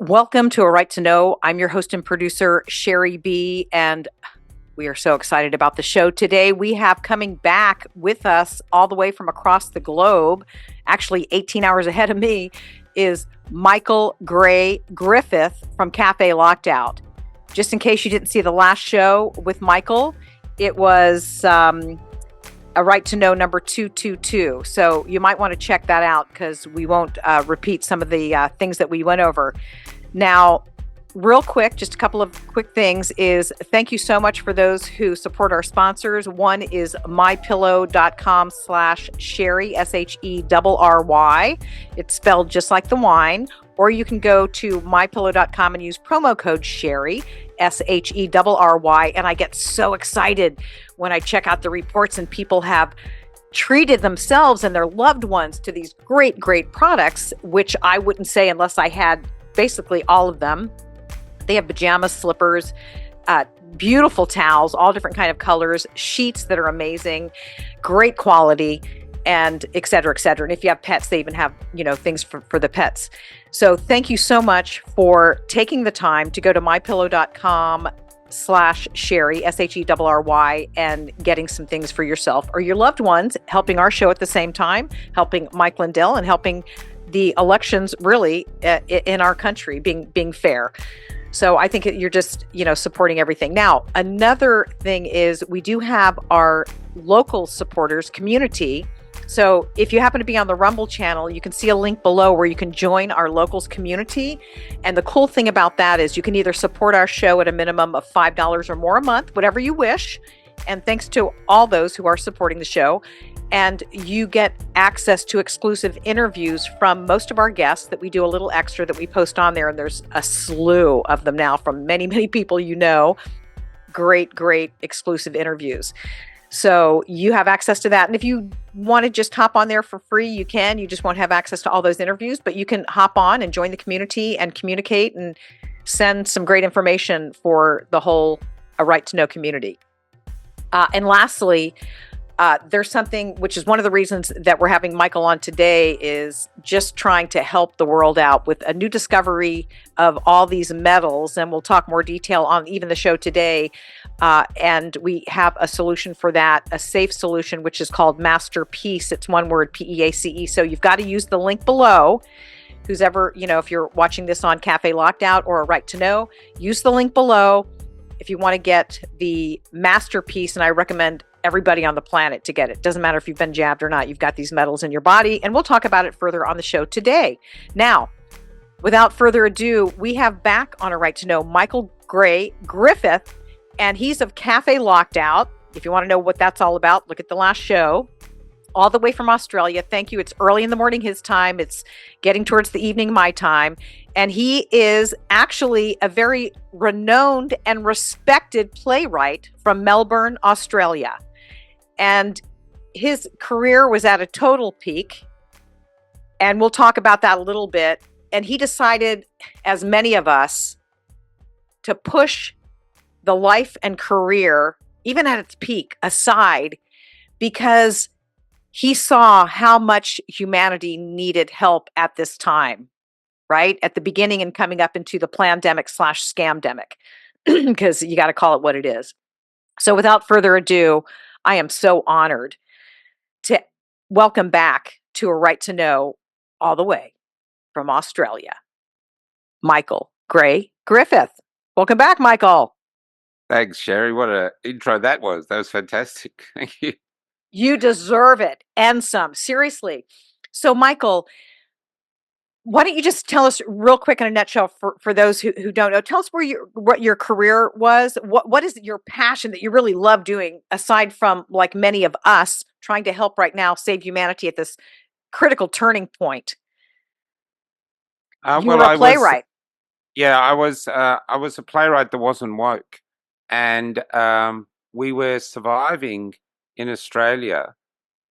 Welcome to A Right to Know. I'm your host and producer, Sherry B., and we are so excited about the show today. We have coming back with us all the way from across the globe, actually 18 hours ahead of me, is Michael Gray Griffith from Cafe Lockdown. Just in case you didn't see the last show with Michael, it was A Right to Know number 222. So you might want to check that out because we won't repeat some of the things that we went over. Now, real quick, just a couple of quick things is thank you so much for those who support our sponsors. One is mypillow.com/Sherry, SHERRY. It's spelled just like the wine. Or you can go to mypillow.com and use promo code Sherry, SHERRY. And I get so excited when I check out the reports and people have treated themselves and their loved ones to these great, great products, which I wouldn't say unless I had basically all of them. They have pajamas, slippers, beautiful towels, all different kind of colors, sheets that are amazing, great quality, and et cetera, et cetera. And if you have pets, they even have, things for the pets. So thank you so much for taking the time to go to mypillow.com/Sherry, SHERRY, and getting some things for yourself or your loved ones, helping our show at the same time, helping Mike Lindell, and helping the elections really in our country being fair. So I think you're just, supporting everything. Now, another thing is we do have our local supporters community. So if you happen to be on the Rumble channel, you can see a link below where you can join our locals community. And the cool thing about that is you can either support our show at a minimum of $5 or more a month, whatever you wish. And thanks to all those who are supporting the show. And you get access to exclusive interviews from most of our guests that we do a little extra that we post on there. And there's a slew of them now from many, many people Great, great exclusive interviews. So you have access to that. And if you want to just hop on there for free, you can. You just won't have access to all those interviews, but you can hop on and join the community and communicate and send some great information for the whole A Right to Know community. And lastly, there's something which is one of the reasons that we're having Michael on today is just trying to help the world out with a new discovery of all these metals. And we'll talk more detail on even the show today. And we have a solution for that, a safe solution, which is called MasterPeace. It's one word, PEACE. So you've got to use the link below. Who's ever, if you're watching this on Cafe Lockdown or A Right to Know, use the link below if you want to get the MasterPeace. And I recommend everybody on the planet to get it. Doesn't matter if you've been jabbed or not. You've got these metals in your body, and we'll talk about it further on the show today. Now, without further ado, we have back on A Right to Know Michael Gray Griffith, and he's of Cafe Lockdown. If you want to know what that's all about, look at the last show. All the way from Australia. Thank you. It's early in the morning his time. It's getting towards the evening my time. And he is actually a very renowned and respected playwright from Melbourne, Australia. And his career was at a total peak. And we'll talk about that a little bit. And he decided, as many of us, to push the life and career, even at its peak, aside because he saw how much humanity needed help at this time, right? At the beginning and coming up into the pandemic/scamdemic, because you got to call it what it is. So without further ado, I am so honored to welcome back to A Right to Know all the way from Australia, Michael Gray Griffith. Welcome back, Michael. Thanks, Sherry. What an intro that was. That was fantastic. Thank you. You deserve it and some. Seriously. So, Michael, why don't you just tell us real quick in a nutshell for those who don't know, tell us what your career was. What is your passion that you really love doing aside from, like many of us, trying to help right now save humanity at this critical turning point? You were a playwright. I was a playwright that wasn't woke. And we were surviving in Australia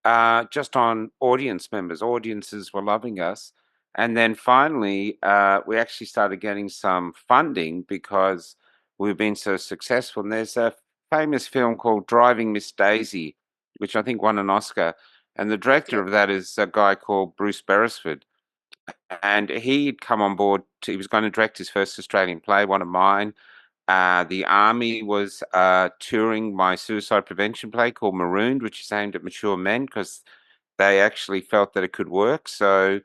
just on audience members. Audiences were loving us. And then finally, we actually started getting some funding because we've been so successful. And there's a famous film called Driving Miss Daisy, which I think won an Oscar. And the director of that is a guy called Bruce Beresford. and he'd come on board. He was going to direct his first Australian play, one of mine. The Army was touring my suicide prevention play called Marooned, which is aimed at mature men because they actually felt that it could work. So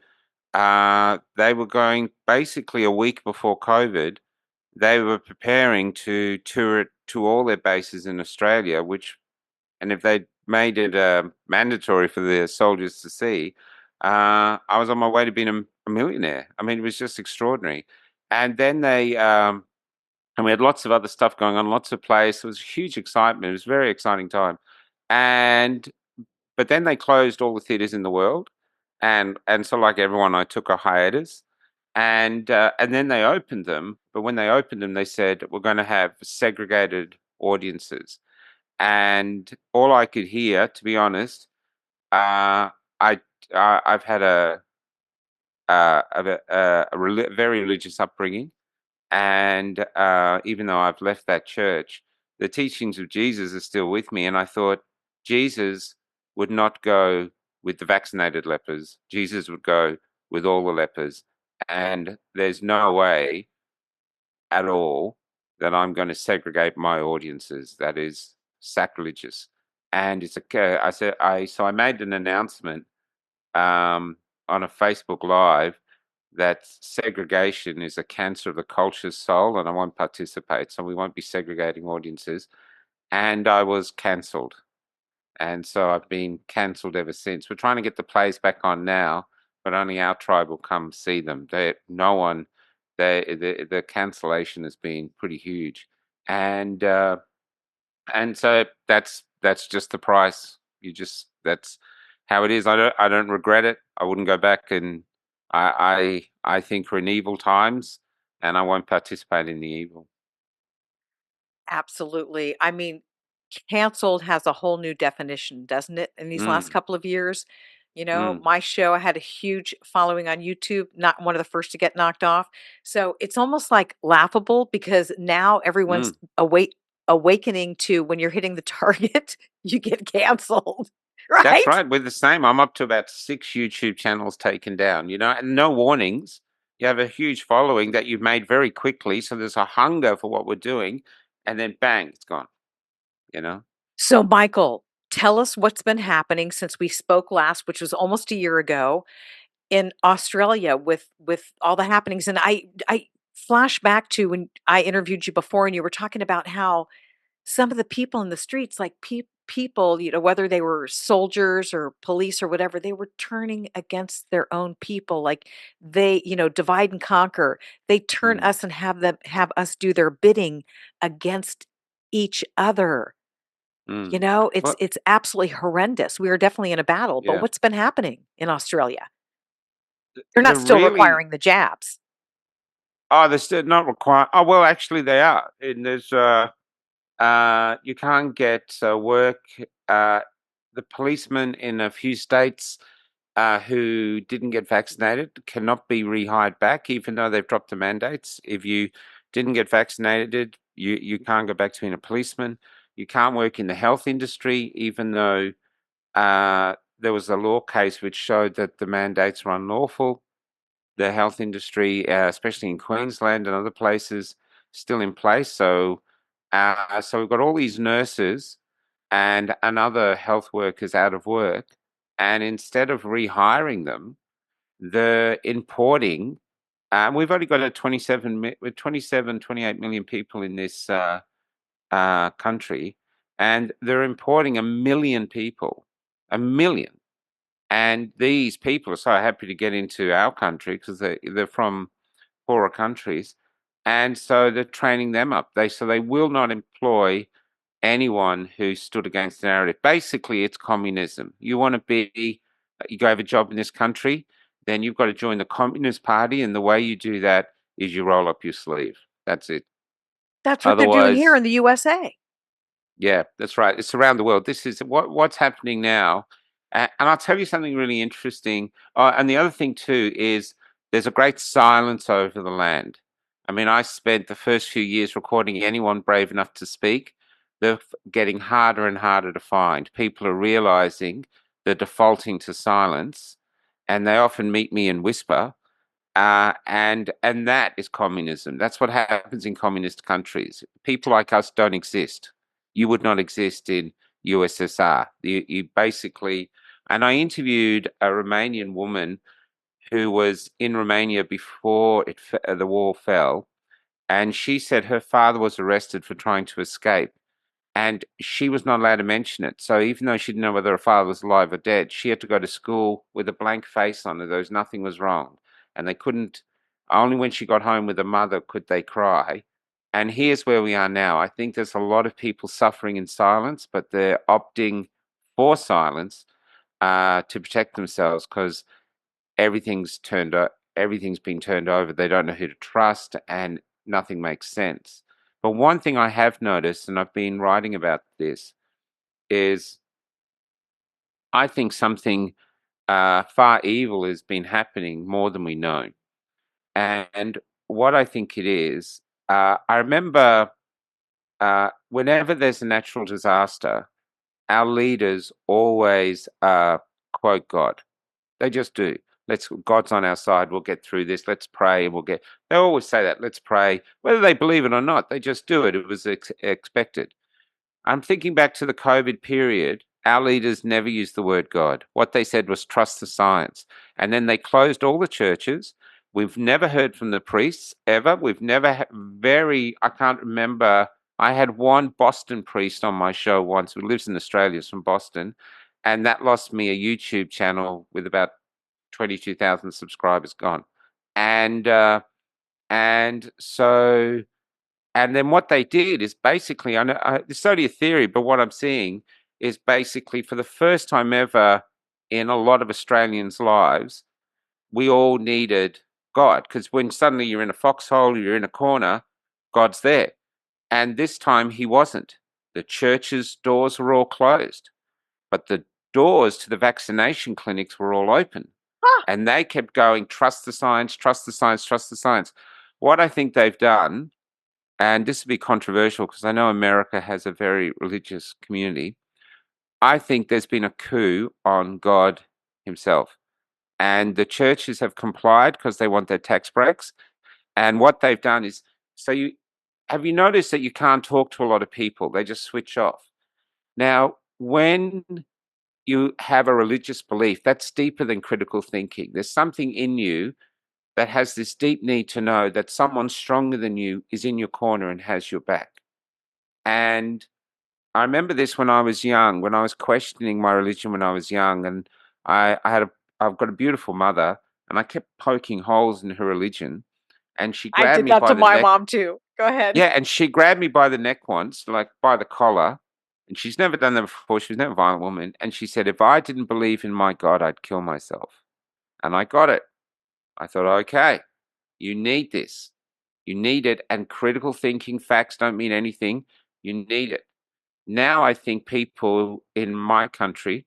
they were going basically a week before COVID. They were preparing to tour it to all their bases in Australia, and if they made it mandatory for the soldiers to see, I was on my way to being a millionaire. I mean, it was just extraordinary. And then and we had lots of other stuff going on, lots of plays. So it was huge excitement. It was a very exciting time. And but then they closed all the theaters in the world, and so like everyone, I took a hiatus, and then they opened them. But when they opened them, they said we're going to have segregated audiences, and all I could hear, to be honest, uh, I I've had a very religious upbringing, and even though I've left that church, the teachings of Jesus are still with me. And I thought Jesus would not go with the vaccinated lepers. Jesus would go with all the lepers. And there's no way at all that I'm going to segregate my audiences. That is sacrilegious. And I said, so I made an announcement on a Facebook Live that segregation is a cancer of the culture's soul, and I won't participate. So we won't be segregating audiences. And I was cancelled. And so I've been cancelled ever since. We're trying to get the plays back on now, but only our tribe will come see them. No one, the cancellation has been pretty huge. And and so that's just the price. That's how it is. I don't regret it. I wouldn't go back, and I think we're in evil times, and I won't participate in the evil. Absolutely. I mean, canceled has a whole new definition, doesn't it, in these last Mm, couple of years? You know, mm, my show, I had a huge following on YouTube, not one of the first to get knocked off. So it's almost like laughable because now everyone's mm. awakening to when you're hitting the target, you get canceled, That's right? right. We're the same. I'm up to about 6 YouTube channels taken down, and no warnings. You have a huge following that you've made very quickly, so there's a hunger for what we're doing, and then bang, it's gone, you know? So, Michael, tell us what's been happening since we spoke last, which was almost a year ago in Australia with all the happenings. And I flash back to when I interviewed you before and you were talking about how some of the people in the streets, like people, whether they were soldiers or police or whatever, they were turning against their own people. Like they, divide and conquer. They turn Mm, us and have us do their bidding against each other. mm. It's Well, it's absolutely horrendous. We are definitely in a battle, but yeah. what's been happening in Australia? They're The not still really requiring the jabs. they're still not required. Oh, well, actually, they are. And you can't get work. Uh, the policemen in a few states who didn't get vaccinated cannot be rehired back, even though they've dropped the mandates. If you didn't get vaccinated, you can't go back to being a policeman. You can't work in the health industry, even though there was a law case which showed that the mandates were unlawful. The health industry, especially in Queensland and other places, still in place. So we've got all these nurses and other health workers out of work, and instead of rehiring them, they're importing. We've only got a 28 million people in this country, and they're importing 1 million people, 1 million. And these people are so happy to get into our country because they're from poorer countries, and so they're training them up. They will not employ anyone who stood against the narrative. Basically, it's communism. You go have a job in this country, then you've got to join the Communist Party, and the way you do that is you roll up your sleeve. That's it. That's what they're doing here Otherwise, in the USA. yeah, that's right. It's around the world. This is what's happening now. And I'll tell you something really interesting. And the other thing too is there's a great silence over the land. I mean, I spent the first few years recording anyone brave enough to speak. They're getting harder and harder to find. People are realizing they're defaulting to silence, and they often meet me and whisper. And that is communism. That's what happens in communist countries. People like us don't exist. You would not exist in USSR. You basically, and I interviewed a Romanian woman who was in Romania before the wall fell, and she said her father was arrested for trying to escape, and she was not allowed to mention it. So even though she didn't know whether her father was alive or dead, she had to go to school with a blank face on her. There was nothing was wrong, and they couldn't. Only when she got home with her mother could they cry. And here's where we are now. I think there's a lot of people suffering in silence, but they're opting for silence to protect themselves because everything's been turned over. They don't know who to trust, and nothing makes sense. But one thing I have noticed, and I've been writing about this, is I think something far evil has been happening more than we know. And what I think it is, I remember whenever there's a natural disaster, our leaders always quote God. They just do. God's on our side. We'll get through this. Let's pray, and they always say that. Let's pray, whether they believe it or not. They just do it. It was expected. I'm thinking back to the COVID period. Our leaders never used the word God. What they said was trust the science. And then they closed all the churches. We've never heard from the priests ever. We've never I can't remember. I had one Boston priest on my show once who lives in Australia, is from Boston. And that lost me a YouTube channel with about 22,000 subscribers gone. And, uh, and so and then what they did is basically, I know it's only a theory, but what I'm seeing is basically for the first time ever in a lot of Australians' lives, we all needed God. Because when suddenly you're in a foxhole, you're in a corner, God's there. And this time he wasn't. The church's doors were all closed, but the doors to the vaccination clinics were all open. Huh. And they kept going, trust the science, trust the science, trust the science. What I think they've done, and this would be controversial because I know America has a very religious community. I think there's been a coup on God himself. And the churches have complied because they want their tax breaks. And what they've done is, so you have you noticed that you can't talk to a lot of people? They just switch off. Now, when you have a religious belief, that's deeper than critical thinking. There's something in you that has this deep need to know that someone stronger than you is in your corner and has your back. And I remember this when I was young, when I was questioning my religion when I was young, and I've got a beautiful mother, and I kept poking holes in her religion, and she I grabbed did me that by to the my neck. mom too. Go ahead. Yeah, and she grabbed me by the neck once, like by the collar, and she's never done that before. She was never a violent woman, and she said, "If I didn't believe in my God, I'd kill myself." And I got it. I thought, okay, you need this. You need it, and critical thinking, facts don't mean anything. You need it. Now I think people in my country,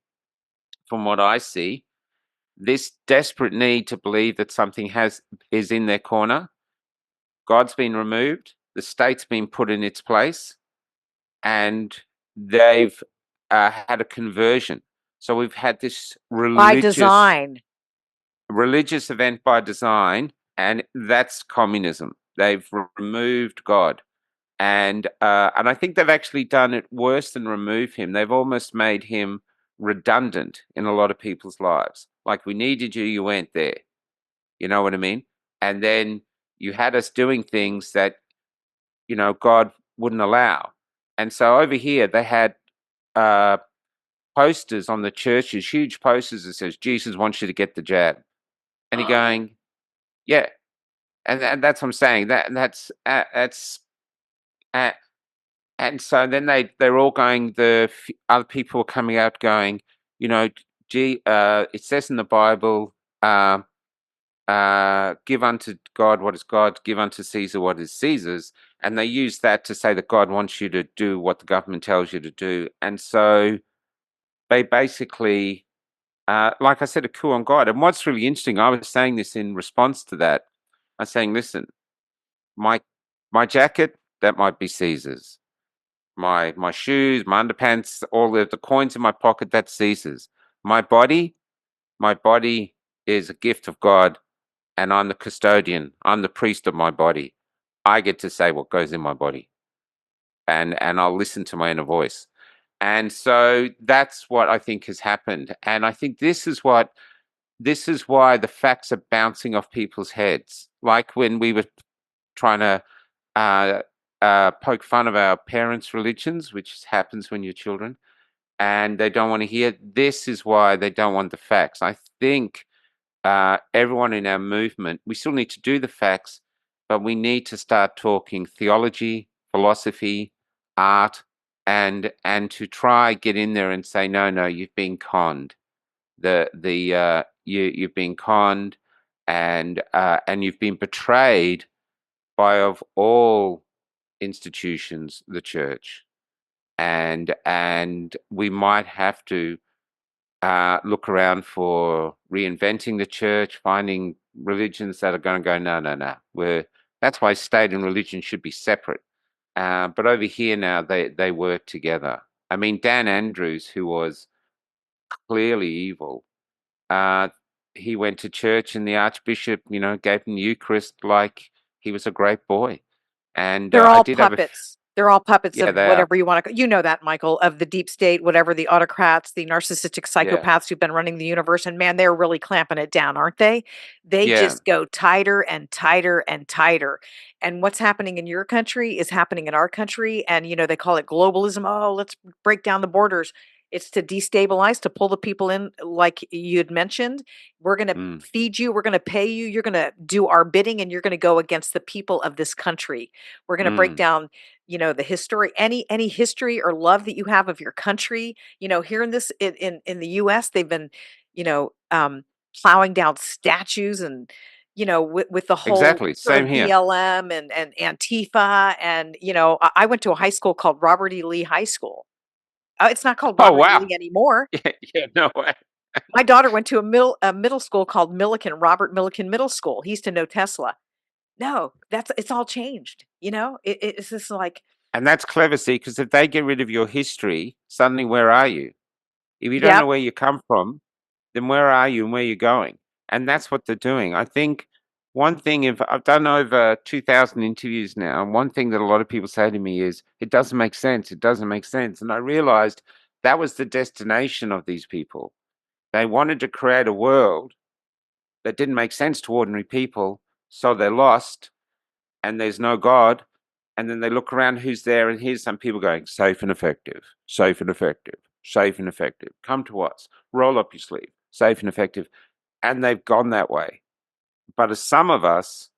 from what I see, this desperate need to believe that something has is in their corner. God's been removed, the state's been put in its place, and they've had a conversion. So we've had this By religious design. religious event by design, and that's communism. They've removed God. And I think they've actually done it worse than remove him. They've almost made him redundant in a lot of people's lives. Like, we needed you, you weren't there. You know what I mean? And then you had us doing things that, God wouldn't allow. And so over here they had uh posters on the churches, huge posters that says Jesus wants you to get the jab. And you're going, yeah. And that's what I'm saying. That's uh, And so then they're all going. Other people are coming out going, gee, it says in the Bible, uh, give unto God what is God, give unto Caesar what is Caesar's, and they use that to say that God wants you to do what the government tells you to do, and so they basically, like I said, a coup on God. And what's really interesting, I was saying this in response to that. I was saying, listen, my my jacket that might be Caesar's. My shoes, my underpants, all the coins in my pocket, that's Caesar's. My body, my body is a gift of God, and I'm the custodian. I'm the priest of my body. I get to say what goes in my body, and I'll listen to my inner voice. And so that's what I think has happened. And I think this is why the facts are bouncing off people's heads. Like when we were trying to uh, poke fun of our parents' religions, which happens when you're children, and they don't want to hear. This is why they don't want the facts. I think everyone in our movement, we still need to do the facts, but we need to start talking theology, philosophy, art, and to try get in there and say, no, no, you've been conned. You've been conned, and you've been betrayed by of all institutions, the church, and we might have to look around for reinventing the church, finding religions that are going to go, no, no, no. That's why state and religion should be separate. But over here now, they work together. I mean, Dan Andrews, who was clearly evil, uh, he went to church and the Archbishop, gave him the Eucharist like he was a great boy. And They're I all did have puppets. They're all puppets yeah, of they are. whatever you want to, you know that, Michael, of the deep state, whatever the autocrats, the narcissistic Yeah, psychopaths who've been running the universe. And man, they're really clamping it down, aren't they? They yeah, just go tighter and tighter and tighter. And what's happening in your country is happening in our country. And, they call it globalism. Oh, let's break down the borders. It's to destabilize, to pull the people in, like you had mentioned. We're going to mm, feed you, we're going to pay you, you're going to do our bidding, and you're going to go against the people of this country. We're going to break mm, down, the history, any history or love that you have of your country. Here in this in the US, they've been, you know, um, plowing down statues, and with the whole exactly. sort Same of here. BLM and Antifa, and I went to a high school called Robert E. Lee High School. It's not called Oh Robert E. wow. Lee anymore. Yeah, yeah, no way. My daughter went to a middle school called Robert Millikan Middle School. He used to know Tesla. No, it's all changed. It's just like, And that's clever, see, because if they get rid of your history, suddenly where are you? If you don't know yep. where you come from, then where are you and where you're going? And that's what they're doing. I think one thing, if I've done over 2,000 interviews now, and one thing that a lot of people say to me is, it doesn't make sense. It doesn't make sense. And I realized that was the destination of these people. They wanted to create a world that didn't make sense to ordinary people. So they're lost and there's no God. And then they look around who's there, and here's some people going, safe and effective, safe and effective, safe and effective. Come to us, roll up your sleeve, safe and effective. And they've gone that way. But as some of us,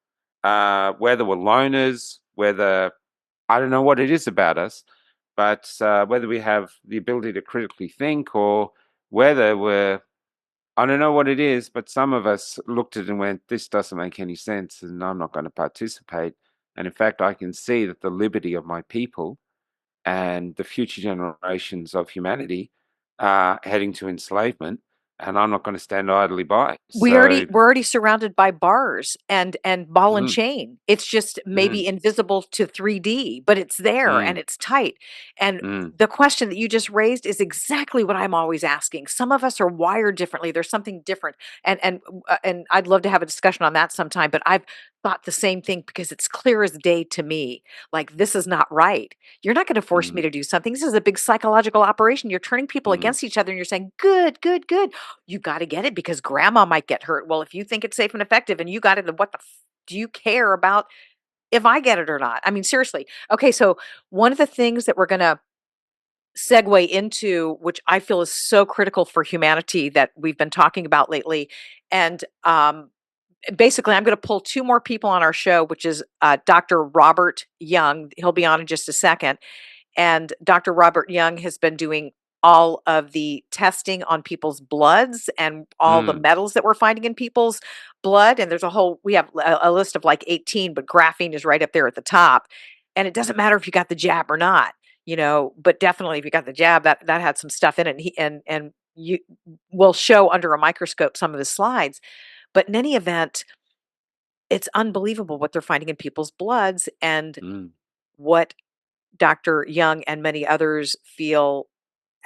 whether we're loners, whether I don't know what it is about us, but whether we have the ability to critically think, or whether I don't know what it is, but some of us looked at it and went, this doesn't make any sense, and I'm not going to participate. And in fact, I can see that the liberty of my people and the future generations of humanity are heading to enslavement, and I'm not going to stand idly by. So, We're already surrounded by bars and ball and mm, chain. It's just mm, maybe invisible to 3D, but it's there and mm, it's tight. And mm, the question that you just raised is exactly what I'm always asking. Some of us are wired differently. There's something different. And I'd love to have a discussion on that sometime, but I've thought the same thing because it's clear as day to me. Like, this is not right. You're not going to force me mm, to do something. This is a big psychological operation. You're turning people mm, against each other, and you're saying, good, good, good. You got to get it because grandma might get hurt. Well, if you think it's safe and effective and you got it, then what do you care about if I get it or not? I mean, seriously. Okay, so one of the things that we're going to segue into, which I feel is so critical for humanity that we've been talking about lately, and basically, I'm going to pull two more people on our show, which is Dr. Robert Young. He'll be on in just a second, and Dr. Robert Young has been doing all of the testing on people's bloods and all the mm, metals that we're finding in people's blood. And we have a list of like 18, but graphene is right up there at the top. And it doesn't matter if you got the jab or not, but definitely if you got the jab, that had some stuff in it. And you will show under a microscope some of the slides. But in any event, it's unbelievable what they're finding in people's bloods, and mm, what Dr. Young and many others feel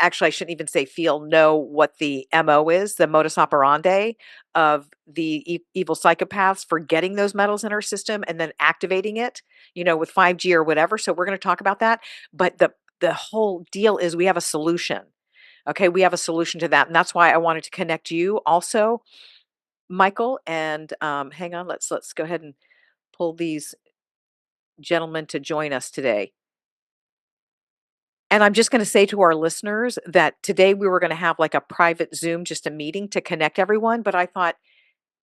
actually, I shouldn't even say feel, know what the MO is, the modus operandi of the evil psychopaths for getting those metals in our system and then activating it, with 5G or whatever. So we're going to talk about that. But the whole deal is we have a solution. Okay, we have a solution to that, and that's why I wanted to connect you also, Michael. And hang on, let's go ahead and pull these gentlemen to join us today. And I'm just going to say to our listeners that today we were going to have like a private Zoom, just a meeting to connect everyone. But I thought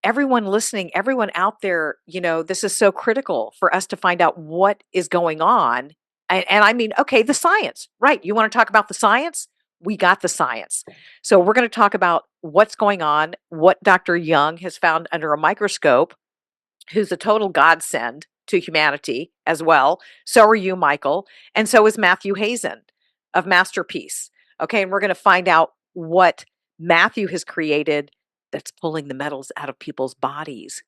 everyone listening, everyone out there, this is so critical for us to find out what is going on. And I mean, okay, the science, right? You want to talk about the science? We got the science. So we're going to talk about what's going on, what Dr. Young has found under a microscope, who's a total godsend to humanity as well. So are you, Michael. And so is Matthew Hazen of MasterPeace. Okay. And we're going to find out what Matthew has created that's pulling the metals out of people's bodies.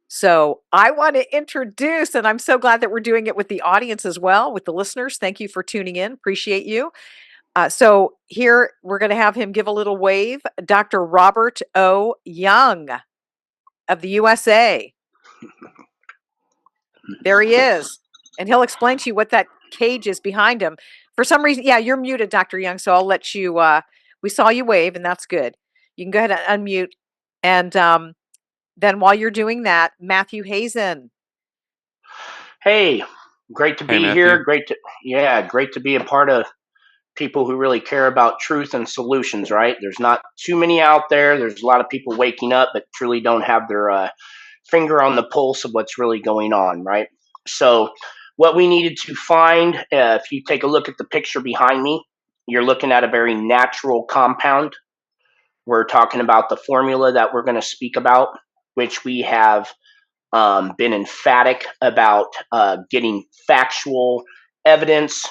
So I want to introduce, and I'm so glad that we're doing it with the audience as well, with the listeners. Thank you for tuning in. Appreciate you. So here we're going to have him give a little wave. Dr. Robert O. Young of the USA. There he is. And he'll explain to you what that cage is behind him. For some reason, yeah, you're muted, Dr. Young, so I'll let you, we saw you wave, and that's good. You can go ahead and unmute. And then while you're doing that, Matthew Hazen. Hey, great to be here. Great to be a part of people who really care about truth and solutions, right? There's not too many out there. There's a lot of people waking up but truly don't have their finger on the pulse of what's really going on, right? So what we needed to find, if you take a look at the picture behind me, you're looking at a very natural compound. We're talking about the formula that we're going to speak about, which we have been emphatic about getting factual evidence,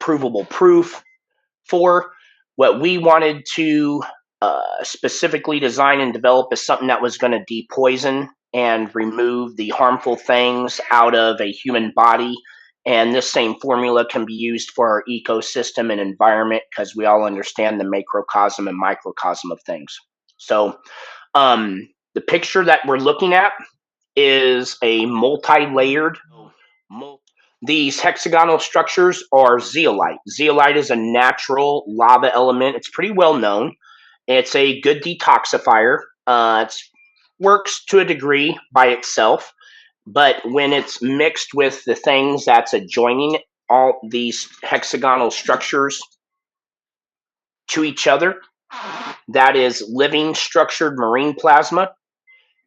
provable proof for. What we wanted to specifically design and develop is something that was going to depoison and remove the harmful things out of a human body. And this same formula can be used for our ecosystem and environment because we all understand the macrocosm and microcosm of things. So the picture that we're looking at is a multi-layered. These hexagonal structures are zeolite. Zeolite is a natural lava element. It's pretty well known. It's a good detoxifier. It works to a degree by itself, but when it's mixed with the things that's adjoining all these hexagonal structures to each other, that is living structured marine plasma,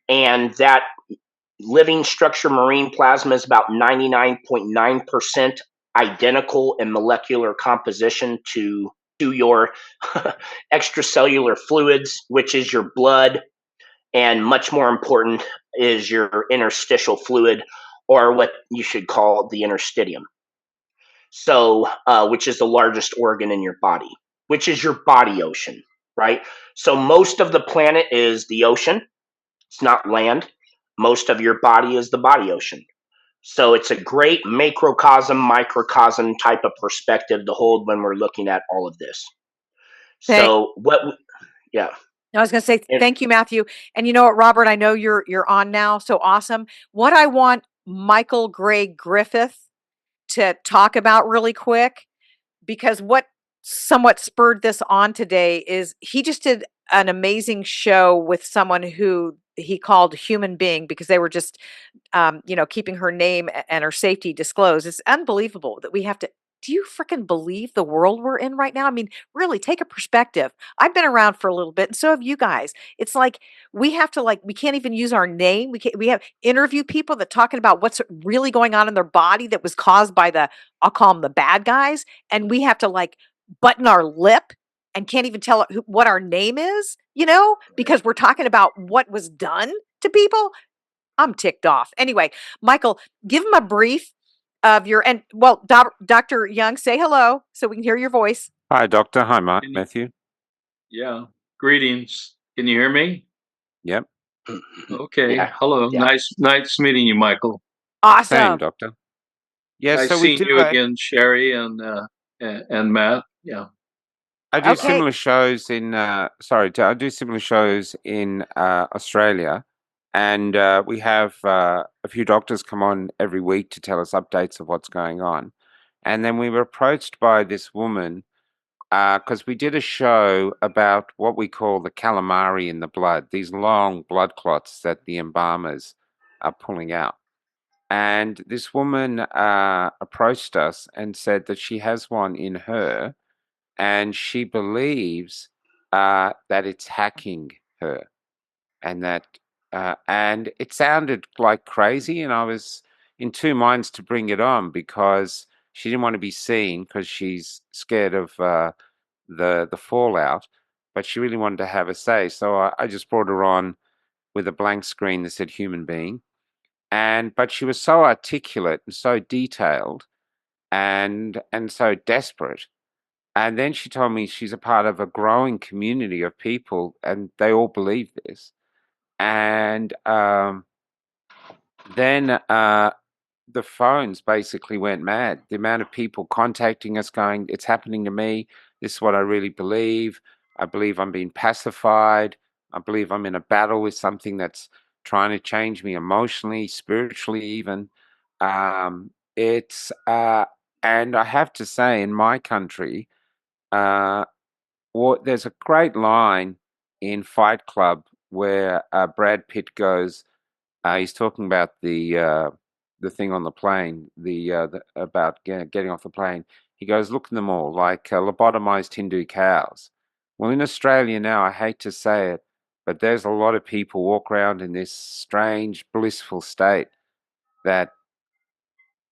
and that living structure marine plasma is about 99.9% identical in molecular composition to your extracellular fluids, which is your blood, and much more important is your interstitial fluid, or what you should call the interstitium. So, which is the largest organ in your body, which is your body ocean, right? So most of the planet is the ocean. It's not land. Most of your body is the body ocean. So it's a great macrocosm, microcosm type of perspective to hold when we're looking at all of this. So yeah. I was going to say, thank you, Matthew. And you know what, Robert, I know you're on now. So awesome. What I want Michael Gray Griffith to talk about really quick, because what somewhat spurred this on today is he just did an amazing show with someone who he called human being, because they were just, keeping her name and her safety disclosed. It's unbelievable that we have to. Do you freaking believe the world we're in right now? I mean, really take a perspective. I've been around for a little bit, and so have you guys. It's like we have to we can't even use our name. We have interview people that talking about what's really going on in their body that was caused by I'll call them the bad guys, and we have to button our lip and can't even tell what our name is, because we're talking about what was done to people. I'm ticked off. Anyway, Michael, give him a brief of Dr. Young, say hello so we can hear your voice. Hi, Doctor. Hi, Matthew. Yeah. Greetings. Can you hear me? Yep. Okay. Yeah. Hello. Yeah. Nice meeting you, Michael. Awesome. Same, Doctor. Yeah. Nice seeing you again, Sherry and Matt. Yeah. I do Okay. similar shows in I do similar shows in Australia, and we have a few doctors come on every week to tell us updates of what's going on. And then we were approached by this woman because we did a show about what we call the calamari in the blood, these long blood clots that the embalmers are pulling out. And this woman approached us and said that she has one in her, and she believes that it's hacking her, and that and it sounded like crazy, and I was in two minds to bring it on because she didn't want to be seen because she's scared of the fallout, but she really wanted to have a say. So I just brought her on with a blank screen that said human being, but she was so articulate and so detailed and so desperate. And then she told me she's a part of a growing community of people, and they all believe this. And then the phones basically went mad. The amount of people contacting us going, it's happening to me. This is what I really believe. I believe I'm being pacified. I believe I'm in a battle with something that's trying to change me emotionally, spiritually, even. It's and I have to say, in my country, there's a great line in Fight Club where Brad Pitt goes. He's talking about the thing on the plane, about getting off the plane. He goes, "Look at them all, like lobotomized Hindu cows." Well, in Australia now, I hate to say it, but there's a lot of people walk around in this strange, blissful state that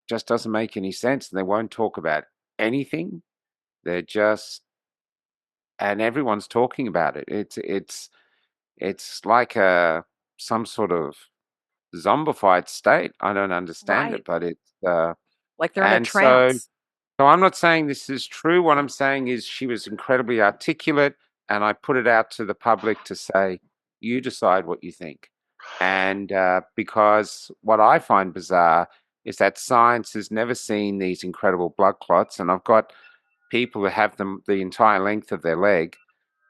just doesn't make any sense, and they won't talk about anything. They're just, and everyone's talking about it. It's like some sort of zombified state. I don't understand it, Right. but it's Like they're in a and so trance. so I'm not saying this is true. What I'm saying is she was incredibly articulate, and I put it out to the public to say, you decide what you think. And because what I find bizarre is that science has never seen these incredible blood clots, and I've got people who have them the entire length of their leg,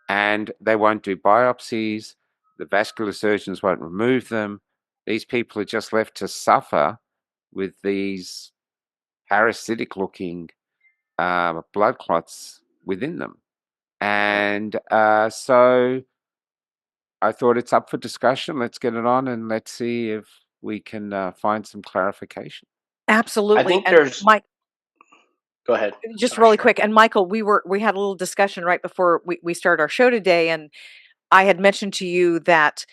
and they won't do biopsies. The vascular surgeons won't remove them. These people are just left to suffer with these parasitic looking blood clots within them. And so I thought it's up for discussion. Let's get it on and let's see if we can find some clarification. I Absolutely. think And there's. Mike, Go ahead. just Oh, really sure. quick. And Michael, we had a little discussion right before we started our show today, and I had mentioned to you that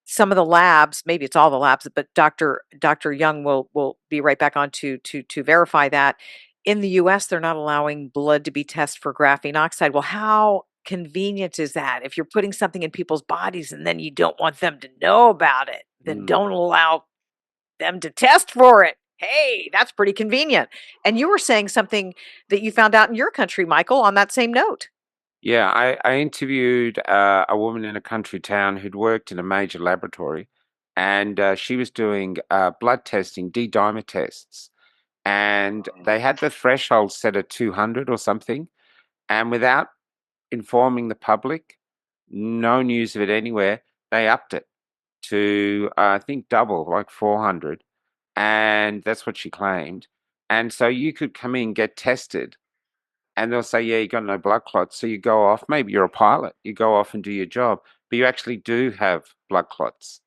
some of the labs, maybe it's all the labs, but Dr. Young will be right back on to verify that. In the US, they're not allowing blood to be tested for graphene oxide. Well, how convenient is that? If you're putting something in people's bodies and then you don't want them to know about it, then don't allow them to test for it. Hey, that's pretty convenient. And you were saying something that you found out in your country, Michael, on that same note. Yeah, I interviewed a woman in a country town who'd worked in a major laboratory, and she was doing blood testing, D-dimer tests, and they had the threshold set at 200 or something, and without informing the public, no news of it anywhere, they upped it to I think double, like 400, and that's what she claimed. And so you could come in, get tested, and they'll say, yeah, you got no blood clots. So you go off, maybe you're a pilot, you go off and do your job, but you actually do have blood clots,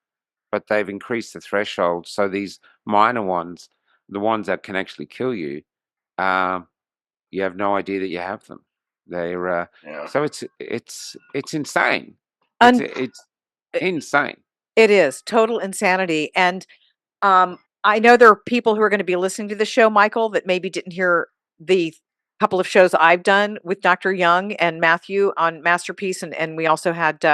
but they've increased the threshold. So these minor ones, the ones that can actually kill you, um, you have no idea that you have them. They're Yeah. so it's insane. Un- It's insane. it is total insanity. And I know there are people who are going to be listening to the show, Michael, that maybe didn't hear the couple of shows I've done with Dr. Young and Matthew on MasterPeace, and we also had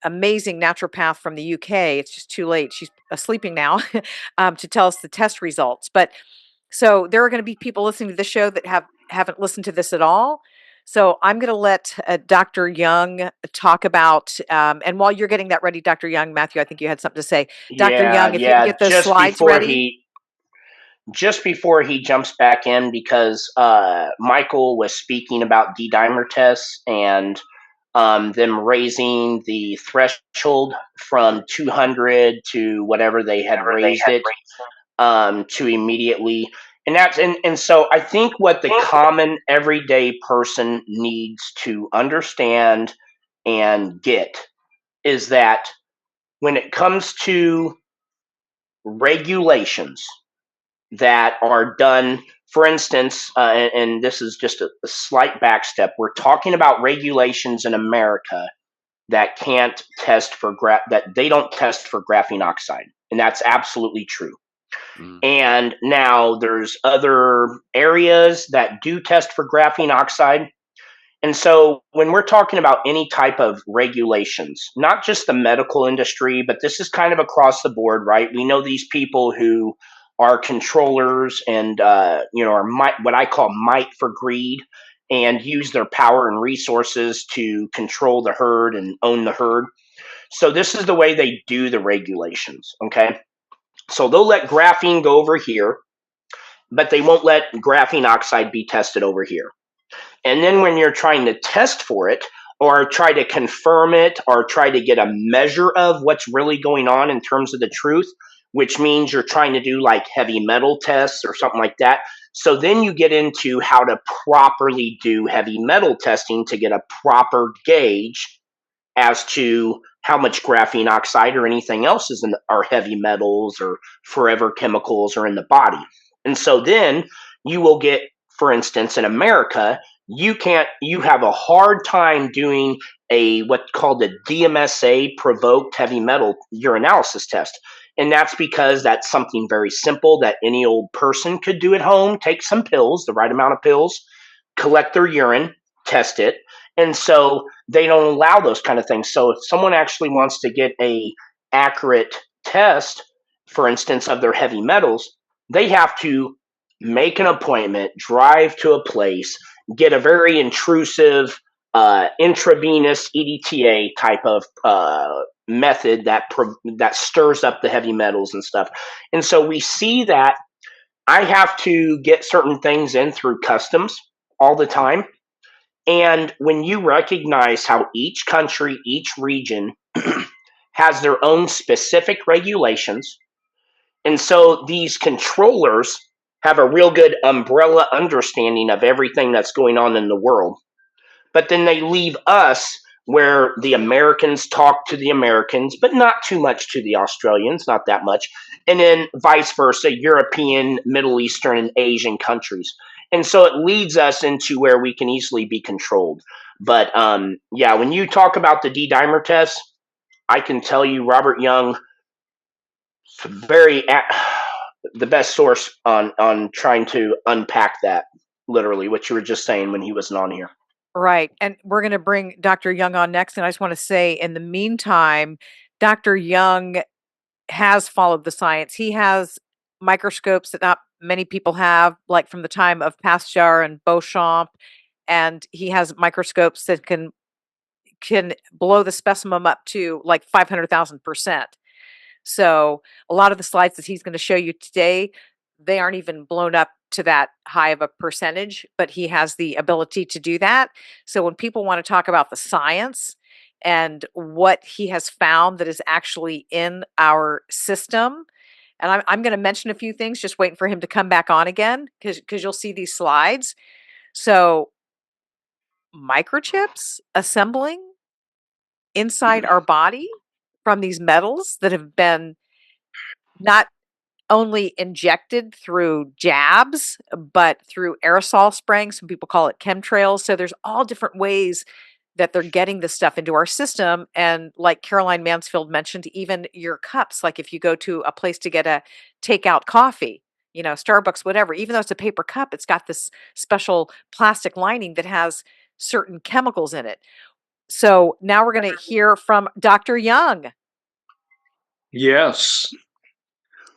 amazing naturopath from the UK. It's just too late; she's sleeping now to tell us the test results. But so there are going to be people listening to the show that haven't listened to this at all. So I'm going to let Dr. Young talk about, and while you're getting that ready, Dr. Young, Matthew, I think you had something to say. Dr. Young, if you can Yeah. get those slides ready. just before he jumps back in, because Michael was speaking about D-dimer tests and them raising the threshold from 200 to whatever they had raised it to immediately. And so I think what the common everyday person needs to understand and get is that when it comes to regulations that are done, for instance, and this is just a slight backstep, we're talking about regulations in America that can't test for that they don't test for graphene oxide, and that's absolutely true. And now there's other areas that do test for graphene oxide. And so when we're talking about any type of regulations, not just the medical industry, but this is kind of across the board, right? We know these people who are controllers and, are what I call might for greed, and use their power and resources to control the herd and own the herd. So this is the way they do the regulations, okay? So they'll let graphene go over here, but they won't let graphene oxide be tested over here. And then when you're trying to test for it or try to confirm it or try to get a measure of what's really going on in terms of the truth, which means you're trying to do like heavy metal tests or something like that. So then you get into how to properly do heavy metal testing to get a proper gauge as to how much graphene oxide or anything else is in our heavy metals or forever chemicals are in the body. And so then you will get, for instance, in America, you have a hard time doing what's called a DMSA provoked heavy metal urinalysis test. And that's because that's something very simple that any old person could do at home. Take some pills, the right amount of pills, collect their urine, test it. And so they don't allow those kind of things. So if someone actually wants to get a accurate test, for instance, of their heavy metals, they have to make an appointment, drive to a place, get a very intrusive intravenous EDTA type of method that stirs up the heavy metals and stuff. And so we see that I have to get certain things in through customs all the time. And when you recognize how each country, each region has their own specific regulations, and so these controllers have a real good umbrella understanding of everything that's going on in the world. But then they leave us where the Americans talk to the Americans, but not too much to the Australians, not that much. And then vice versa, European, Middle Eastern, and Asian countries. And so it leads us into where we can easily be controlled. But when you talk about the D-dimer test, I can tell you Robert Young, the best source on trying to unpack that, literally, what you were just saying when he wasn't on here. Right. And we're going to bring Dr. Young on next. And I just want to say, in the meantime, Dr. Young has followed the science. He has microscopes that not many people have, like from the time of Pasteur and Beauchamp. And he has microscopes that can blow the specimen up to like 500,000%. So a lot of the slides that he's going to show you today, they aren't even blown up to that high of a percentage, but he has the ability to do that. So when people want to talk about the science and what he has found that is actually in our system, and I'm going to mention a few things, just waiting for him to come back on again, because you'll see these slides. So microchips assembling inside our body from these metals that have been not only injected through jabs, but through aerosol spraying. Some people call it chemtrails. So there's all different ways that they're getting this stuff into our system. And like Caroline Mansfield mentioned, even your cups, like if you go to a place to get a takeout coffee, Starbucks, whatever, even though it's a paper cup, it's got this special plastic lining that has certain chemicals in it. So now we're going to hear from Dr. Young. Yes.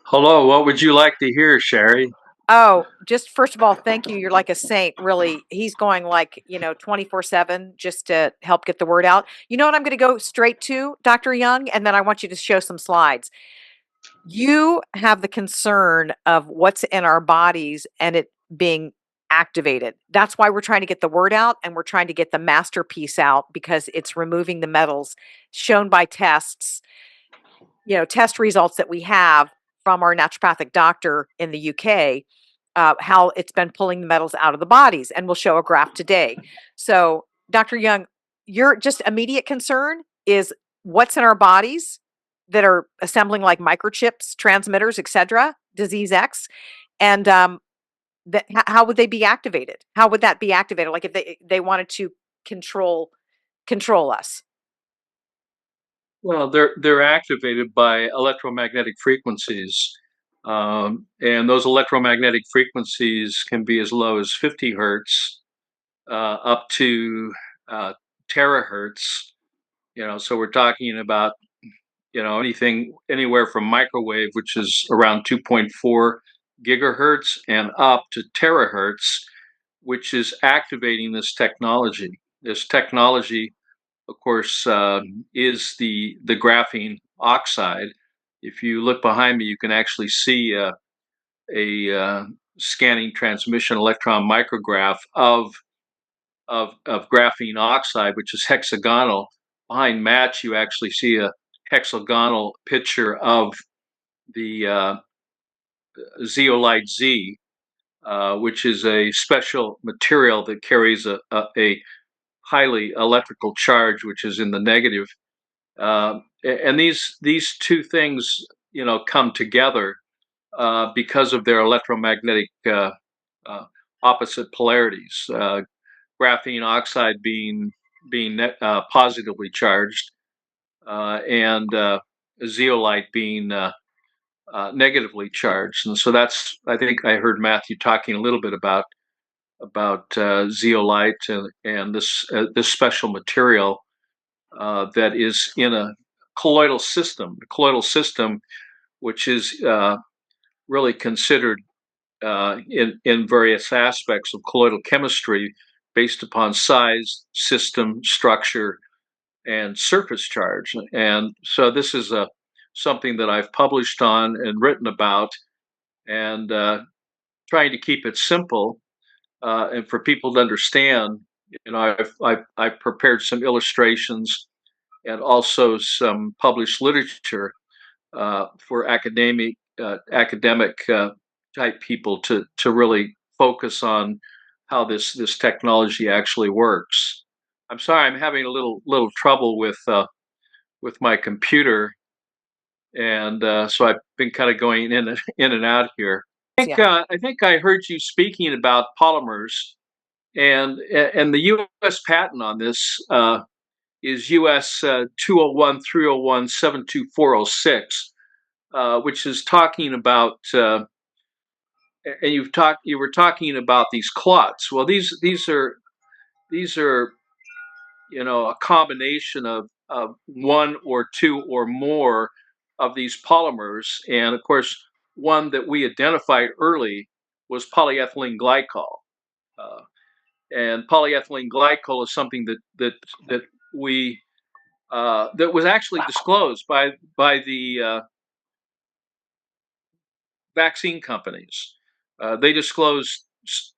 Hello, what would you like to hear, Sherry? Oh, just first of all, thank you. You're like a saint, really. He's going 24/7 just to help get the word out. You know what I'm going to go straight to, Dr. Young, and then I want you to show some slides. You have the concern of what's in our bodies and it being activated. That's why we're trying to get the word out, and we're trying to get the MasterPeace out, because it's removing the metals shown by tests, test results that we have from our naturopathic doctor in the UK, how it's been pulling the metals out of the bodies. And we'll show a graph today. So, Dr. Young, your just immediate concern is what's in our bodies that are assembling like microchips, transmitters, etc., disease X, and how would they be activated? How would that be activated? Like if they wanted to control us? Well, they're activated by electromagnetic frequencies, and those electromagnetic frequencies can be as low as 50 hertz up to terahertz. So we're talking about anything anywhere from microwave, which is around 2.4 gigahertz, and up to terahertz, which is activating this technology. This technology, of course, is the graphene oxide. If you look behind me, you can actually see a scanning transmission electron micrograph of graphene oxide, which is hexagonal. Behind Matt, you actually see a hexagonal picture of the zeolite Z, which is a special material that carries a highly electrical charge, which is in the negative. And these two things, come together because of their electromagnetic opposite polarities. Graphene oxide being positively charged, and zeolite being negatively charged. And so I think I heard Matthew talking a little bit about zeolite and this special material that is in a colloidal system. The colloidal system, which is really considered in various aspects of colloidal chemistry based upon size, system, structure, and surface charge. And so this is something that I've published on and written about, and trying to keep it simple and for people to understand. I've prepared some illustrations and also some published literature for academic type people to really focus on how this technology actually works. I'm sorry, I'm having a little trouble with my computer, and so I've been kind of going in and out here. I think I heard you speaking about polymers, and the U.S. patent on this is US 201 301 72406, which is talking about. And you were talking about these clots. Well, these are a combination of one or two or more of these polymers, and of course one that we identified early was polyethylene glycol. And polyethylene glycol is something that we that was actually disclosed by the vaccine companies. They disclosed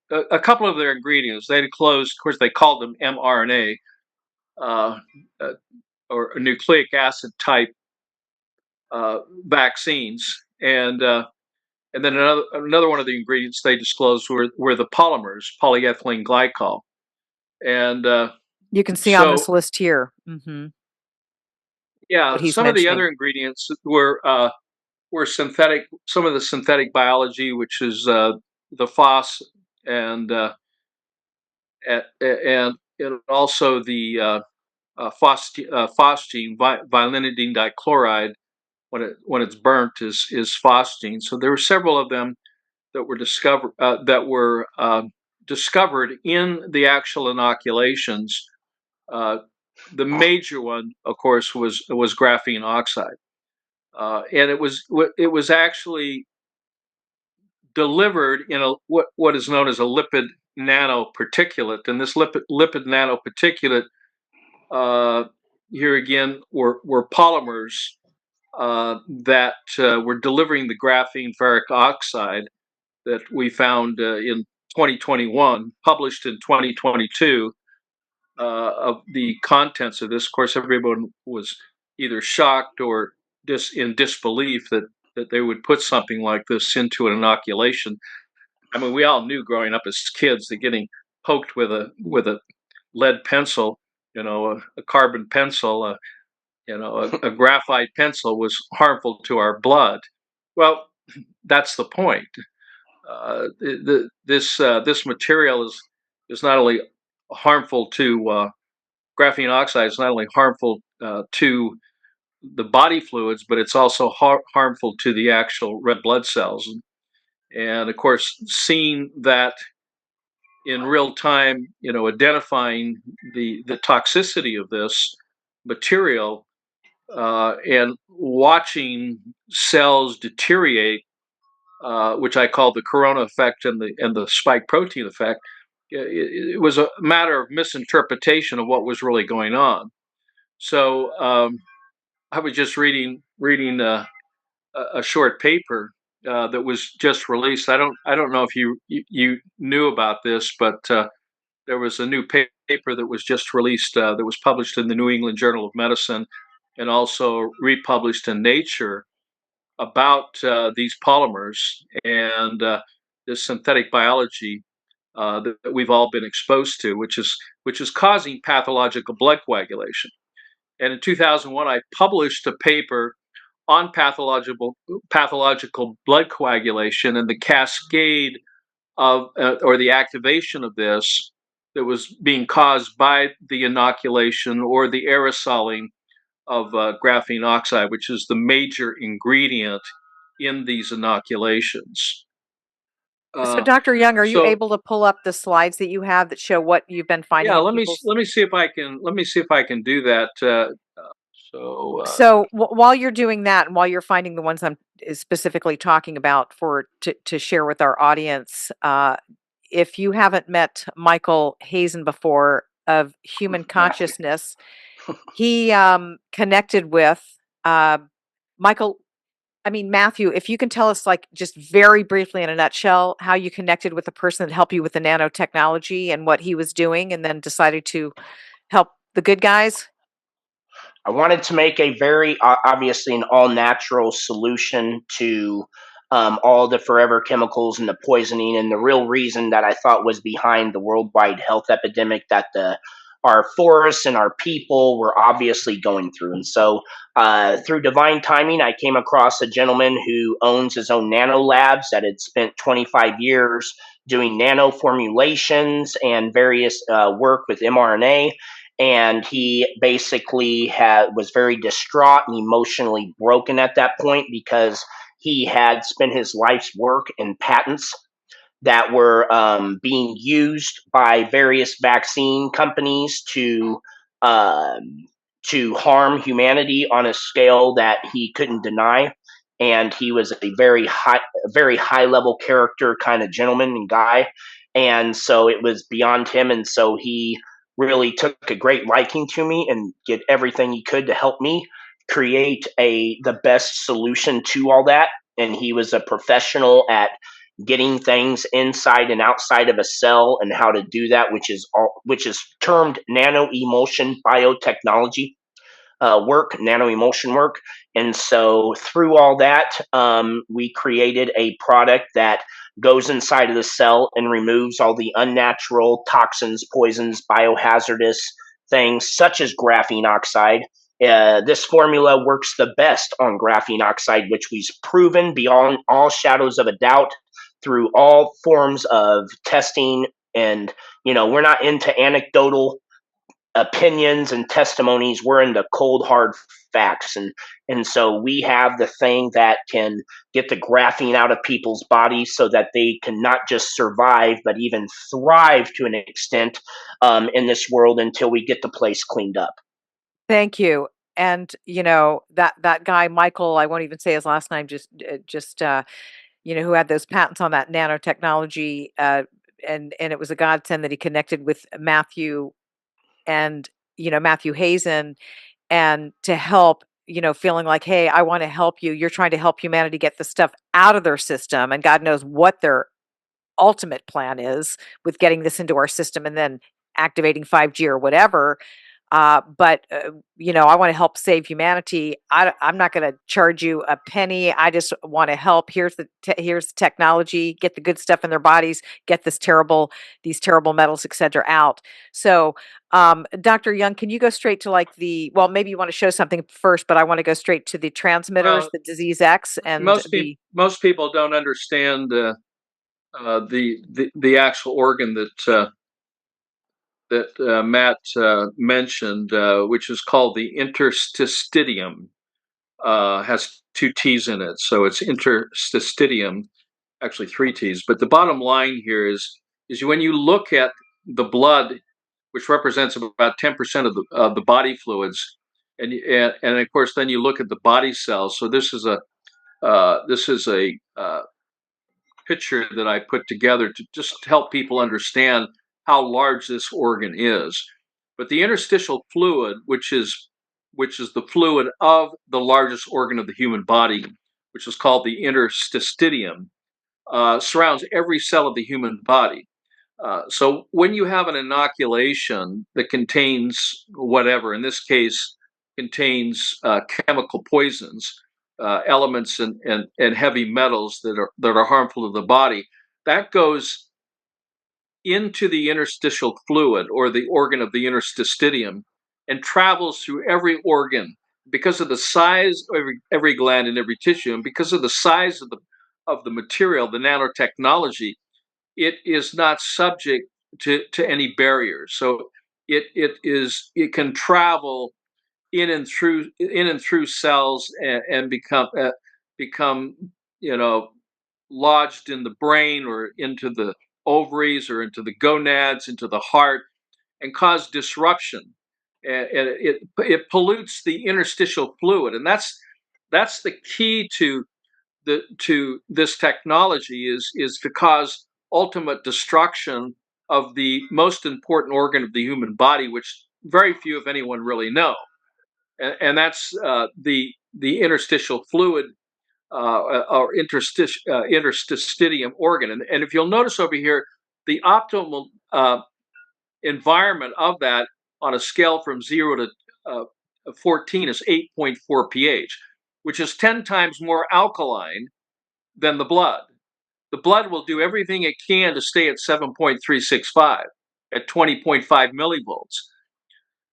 a couple of their ingredients. They disclosed, of course, they called them mRNA, uh, uh, or nucleic acid type vaccines, and then another one of the ingredients they disclosed were the polymers, polyethylene glycol, and you can see on this list here. Yeah, some of the other ingredients were synthetic. Some of the synthetic biology, which is the phos and also the phosgene, vilinidine dichloride, when it's burnt is phosgene. So there were several of them that were discovered in the actual inoculations. The major one, of course, was graphene oxide, and it was actually delivered in what is known as a lipid nanoparticulate, and this lipid nanoparticulate here again were polymers that were delivering the graphene ferric oxide that we found in 2021, published in 2022, of the contents of this. Of course, everyone was either shocked or in disbelief that they would put something like this into an inoculation. I mean, we all knew growing up as kids that getting poked with a lead pencil, a carbon pencil, a graphite pencil was harmful to our blood. Well, that's the point. This material is not only harmful to graphene oxide is not only harmful to the body fluids, but it's also harmful to the actual red blood cells. And of course, seeing that in real time, identifying the toxicity of this material and watching cells deteriorate, which I call the corona effect and the spike protein effect. It was a matter of misinterpretation of what was really going on. So I was just reading a short paper that was just released. I don't know if you knew about this, but there was a new paper that was just released that was published in the New England Journal of Medicine and also republished in Nature about these polymers and this synthetic biology that we've all been exposed to, which is causing pathological blood coagulation. And in 2001, I published a paper on pathological blood coagulation and the cascade of or the activation of this that was being caused by the inoculation or the aerosoling of graphene oxide, which is the major ingredient in these inoculations. So, Dr. Young, are you So able to pull up the slides that you have that show what you've been finding? yeah, in let me people's- let me see if I can do that. So while you're doing that, and while you're finding the ones I'm specifically talking about to share with our audience, if you haven't met Michael Hazen before of Human Consciousness, he connected with Michael. I mean, Matthew, if you can tell us, like, just very briefly in a nutshell, how you connected with the person that helped you with the nanotechnology and what he was doing, and then decided to help the good guys. I wanted to make a very obviously an all natural solution to all the forever chemicals and the poisoning, and the real reason that I thought was behind the worldwide health epidemic that our forests and our people were obviously going through. And so, through divine timing, I came across a gentleman who owns his own nano labs that had spent 25 years doing nano formulations and various work with mRNA, and he basically was very distraught and emotionally broken at that point because he had spent his life's work in patents that were being used by various vaccine companies to harm humanity on a scale that he couldn't deny. And he was a very high level character kind of gentleman and guy, and so it was beyond him. And so he really took a great liking to me and did everything he could to help me create the best solution to all that. And he was a professional at getting things inside and outside of a cell and how to do that, which is termed nano emulsion biotechnology nano emulsion work. And so through all that, we created a product that goes inside of the cell and removes all the unnatural toxins, poisons, biohazardous things such as graphene oxide. This formula works the best on graphene oxide, which we've proven beyond all shadows of a doubt through all forms of testing. And, we're not into anecdotal opinions and testimonies. We're into cold hard facts, and so we have the thing that can get the graphene out of people's bodies so that they can not just survive but even thrive to an extent in this world until we get the place cleaned up. Thank you. And that guy Michael, I won't even say his last name, just who had those patents on that nanotechnology, and it was a godsend that he connected with Matthew and Matthew Hazen, and to help feeling like, hey, I want to help you. You're trying to help humanity get the stuff out of their system, and God knows what their ultimate plan is with getting this into our system and then activating 5G or whatever. But I want to help save humanity. I'm not going to charge you a penny. I just want to help. Here's the technology. Get the good stuff in their bodies. Get these terrible metals, etc., out. So, Dr. Young, can you go straight to like well, maybe you want to show something first, but I want to go straight to the transmitters, the disease X, and most people don't understand the actual organ that Matt mentioned, which is called the interstitium. Has two T's in it, so it's interstitium. Actually, three T's. But the bottom line here is when you look at the blood, which represents about 10% of the body fluids, and of course, then you look at the body cells. So this is a picture that I put together to just help people understand how large this organ is. But the interstitial fluid, which is the fluid of the largest organ of the human body, which is called the interstitium, surrounds every cell of the human body. So when you have an inoculation that contains whatever, in this case, contains chemical poisons, elements and heavy metals that are harmful to the body, that goes into the interstitial fluid or the organ of the interstitium and travels through every organ because of the size of every gland and every tissue, and because of the size of the material, the nanotechnology. It is not subject to any barriers. So it can travel in and through cells and become lodged in the brain or into the ovaries or into the gonads, into the heart, and cause disruption. And it pollutes the interstitial fluid, and that's the key to this technology is to cause ultimate destruction of the most important organ of the human body, which very few, if anyone, really know, and that's the interstitial fluid or interstitium organ. And if you'll notice over here, the optimal environment of that on a scale from 0 to 14 is 8.4 pH, which is 10 times more alkaline than the blood. The blood will do everything it can to stay at 7.365 at 20.5 millivolts.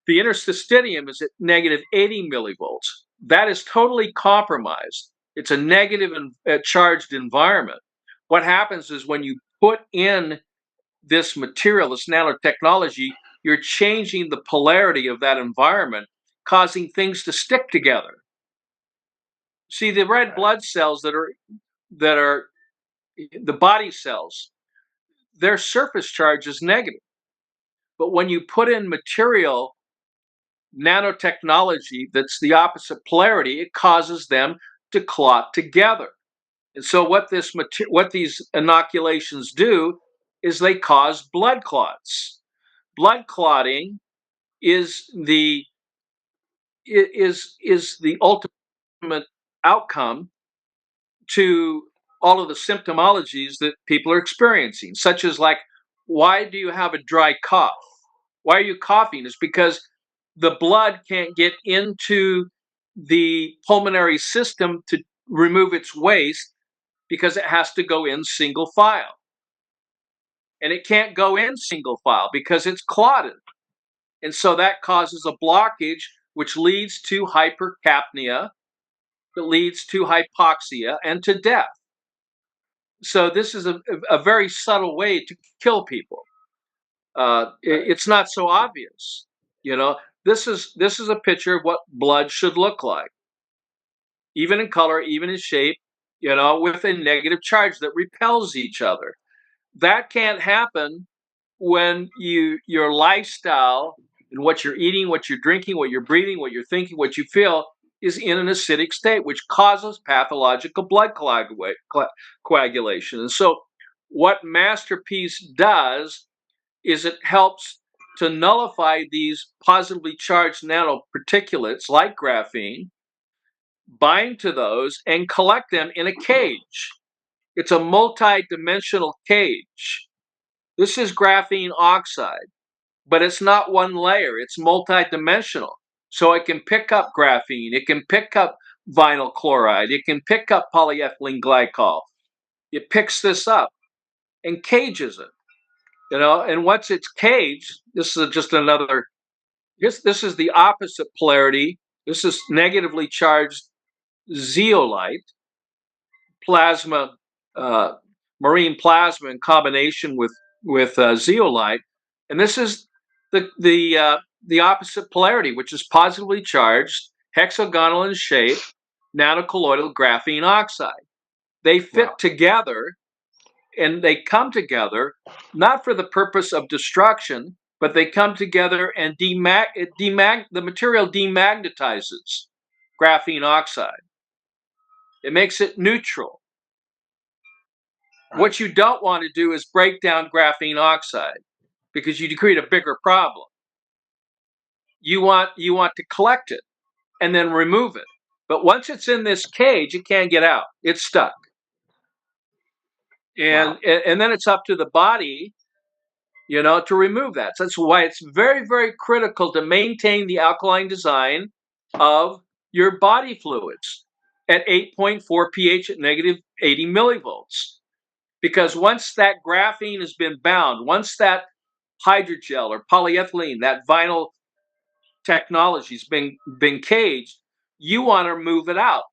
The interstitium is at negative 80 millivolts. That is totally compromised. It's a negative charged environment. What happens is when you put in this material, this nanotechnology, you're changing the polarity of that environment, causing things to stick together. See, the red blood cells that are the body cells, their surface charge is negative. But when you put in material, nanotechnology that's the opposite polarity, it causes them to clot together. And so what these inoculations do is they cause blood clots. Blood clotting is the ultimate outcome to all of the symptomologies that people are experiencing, such as like, why do you have a dry cough? Why are you coughing? It's because the blood can't get into the pulmonary system to remove its waste because it has to go in single file. And it can't go in single file because it's clotted. And so that causes a blockage, which leads to hypercapnia, that leads to hypoxia and to death. So this is a very subtle way to kill people. It's not so obvious, This is a picture of what blood should look like, even in color, even in shape, with a negative charge that repels each other. That can't happen when your lifestyle and what you're eating, what you're drinking, what you're breathing, what you're thinking, what you feel is in an acidic state, which causes pathological blood coagulation. And so what MasterPeace does is it helps to nullify these positively charged nanoparticulates like graphene bind to those and collect them in a cage. It's a multi-dimensional cage. This is graphene oxide, but it's not one layer. It's multi-dimensional. So it can pick up graphene. It can pick up vinyl chloride. It can pick up polyethylene glycol. It picks this up and cages it. And once it's caged, this is just another, this is the opposite polarity. This is negatively charged zeolite, plasma, marine plasma in combination with zeolite, and this is the opposite polarity, which is positively charged, hexagonal in shape, nanocolloidal graphene oxide. They fit together, and they come together not for the purpose of destruction, but they come together and the material demagnetizes graphene oxide. It makes it neutral. Right. What you don't want to do is break down graphene oxide, because you create a bigger problem. You want to collect it and then remove it. But once it's in this cage, it can't get out. It's stuck. And then it's up to the body, to remove that. So that's why it's very, very critical to maintain the alkaline design of your body fluids at 8.4 pH at negative 80 millivolts. Because once that graphene has been bound, once that hydrogel or polyethylene, that vinyl technology has been caged, you want to move it out.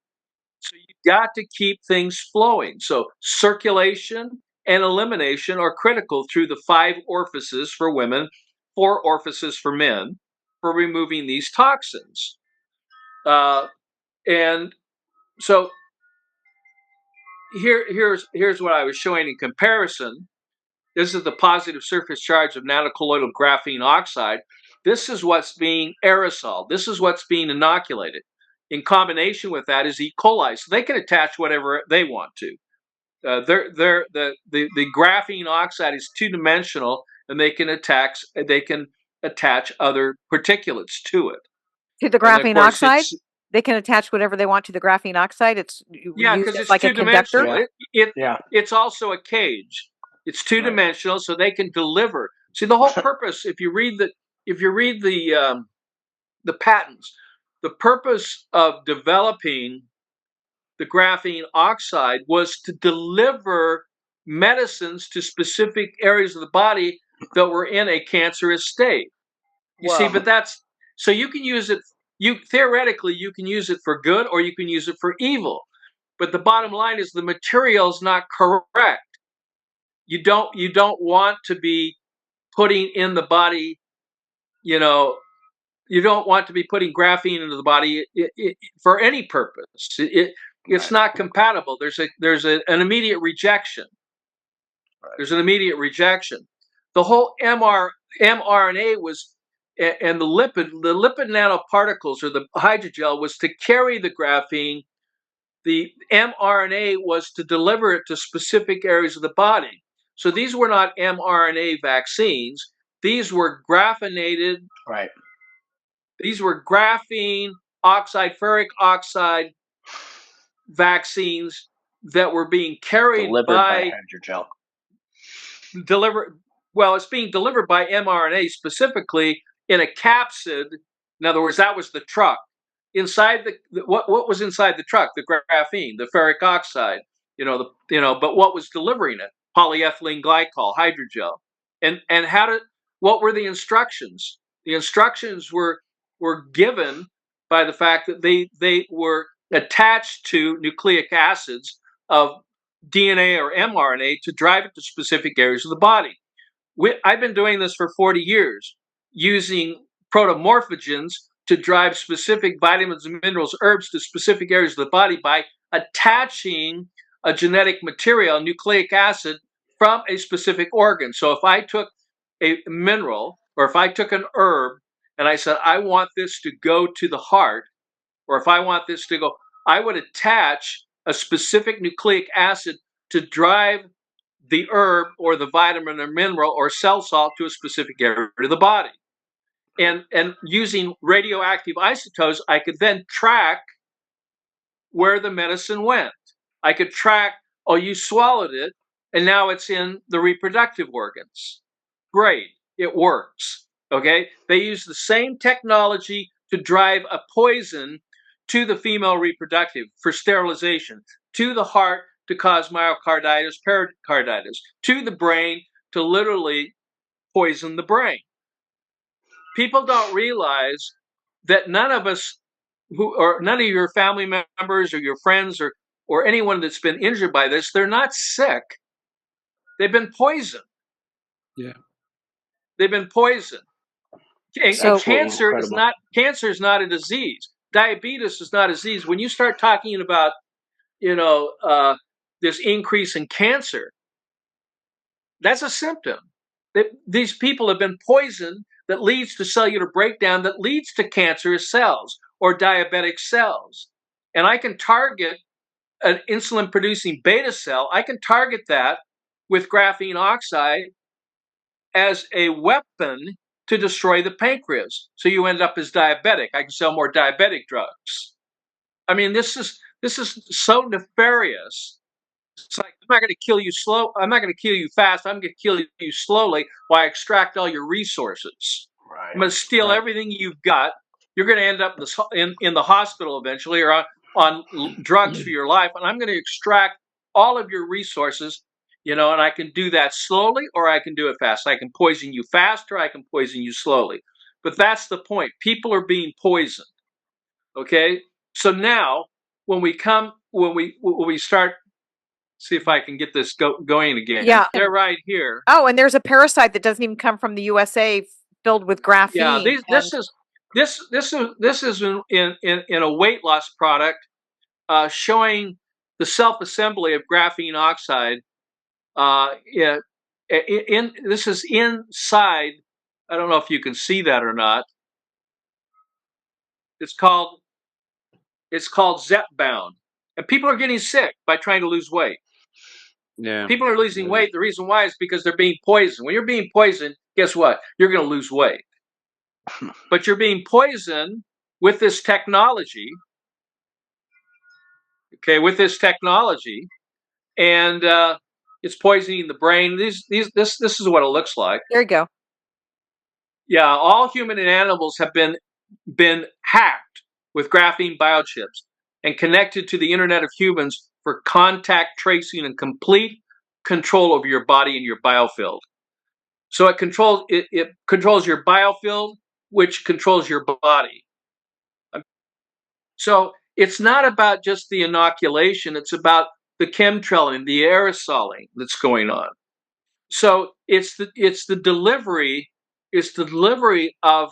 So you've got to keep things flowing. So circulation and elimination are critical through the 5 orifices for women, 4 orifices for men, for removing these toxins. And so here's what I was showing in comparison. This is the positive surface charge of nanocolloidal graphene oxide. This is what's being aerosol. This is what's being inoculated. In combination with that is E. coli, so they can attach whatever they want to. The graphene oxide is 2-dimensional, and they can attach other particulates to it. To the graphene oxide, they can attach whatever they want to the graphene oxide. It's because it's like a conductor. It's also a cage. It's 2-dimensional, so they can deliver. See, the whole purpose, if you read the patents, the purpose of developing the graphene oxide was to deliver medicines to specific areas of the body that were in a cancerous state. You see, but that's so you can use it. Theoretically, you can use it for good or you can use it for evil. But the bottom line is the material is not correct. You don't want to be putting in the body, you don't want to be putting graphene into the body for any purpose. It's not compatible. There's an immediate rejection. There's an immediate rejection. The whole mRNA was, and the lipid nanoparticles or the hydrogel was to carry the graphene. The mRNA was to deliver it to specific areas of the body. So these were not mRNA vaccines. These were graphinated. Right. These were graphene oxide, ferric oxide vaccines that were being carried by hydrogel. It's being delivered by mRNA, specifically in a capsid. In other words, that was the truck. Inside what was inside the truck? The graphene, the ferric oxide. But what was delivering it? Polyethylene glycol, hydrogel. And what were the instructions? The instructions were given by the fact that they were attached to nucleic acids of DNA or mRNA to drive it to specific areas of the body. I've been doing this for 40 years, using protomorphogens to drive specific vitamins and minerals, herbs to specific areas of the body by attaching a genetic material, nucleic acid, from a specific organ. So if I took a mineral or if I took an herb and I said, I want this to go to the heart, or if I want this to go, I would attach a specific nucleic acid to drive the herb or the vitamin or mineral or cell salt to a specific area of the body. And using radioactive isotopes, I could then track where the medicine went. I could track, oh, you swallowed it, and now it's in the reproductive organs. Great, it works. Okay, they use the same technology to drive a poison to the female reproductive for sterilization, to the heart to cause myocarditis, pericarditis, to the brain to literally poison the brain. People don't realize that none of us or none of your family members or your friends or anyone that's been injured by this, they're not sick. They've been poisoned. Yeah. They've been poisoned. And So- cancer Incredible. is not a disease. Diabetes is not a disease. When you start talking about, this increase in cancer, that's a symptom. These people have been poisoned that leads to cellular breakdown that leads to cancerous cells or diabetic cells. And I can target an insulin producing beta cell. I can target that with graphene oxide as a weapon to destroy the pancreas. So you end up as diabetic. I can sell more diabetic drugs. I mean, this is so nefarious. It's like, I'm not going to kill you slow. I'm not going to kill you fast. I'm going to kill you slowly while I extract all your resources. Right. I'm going to steal everything you've got. You're going to end up in the hospital eventually, or on drugs for your life. And I'm going to extract all of your resources, and I can do that slowly or I can do it fast. I can poison you fast or I can poison you slowly. But that's the point. People are being poisoned. Okay. So now when we start, see if I can get this going again. Yeah. They're right here. Oh, and there's a parasite that doesn't even come from the USA filled with graphene. Yeah, this is in a weight loss product showing the self-assembly of graphene oxide. This is inside. I don't know if you can see that or not. It's called Zepbound, and people are getting sick by trying to lose weight. Yeah. People are losing weight. The reason why is because they're being poisoned. When you're being poisoned, guess what? You're going to lose weight. But you're being poisoned with this technology. Okay, with this technology, and it's poisoning the brain. This is what it looks like. There you go. Yeah, all human and animals have been hacked with graphene biochips and connected to the Internet of Humans for contact tracing and complete control over your body and your biofield. So it controls your biofield, which controls your body. So it's not about just the inoculation; it's about the chemtrailing, the aerosoling that's going on. So it's the delivery of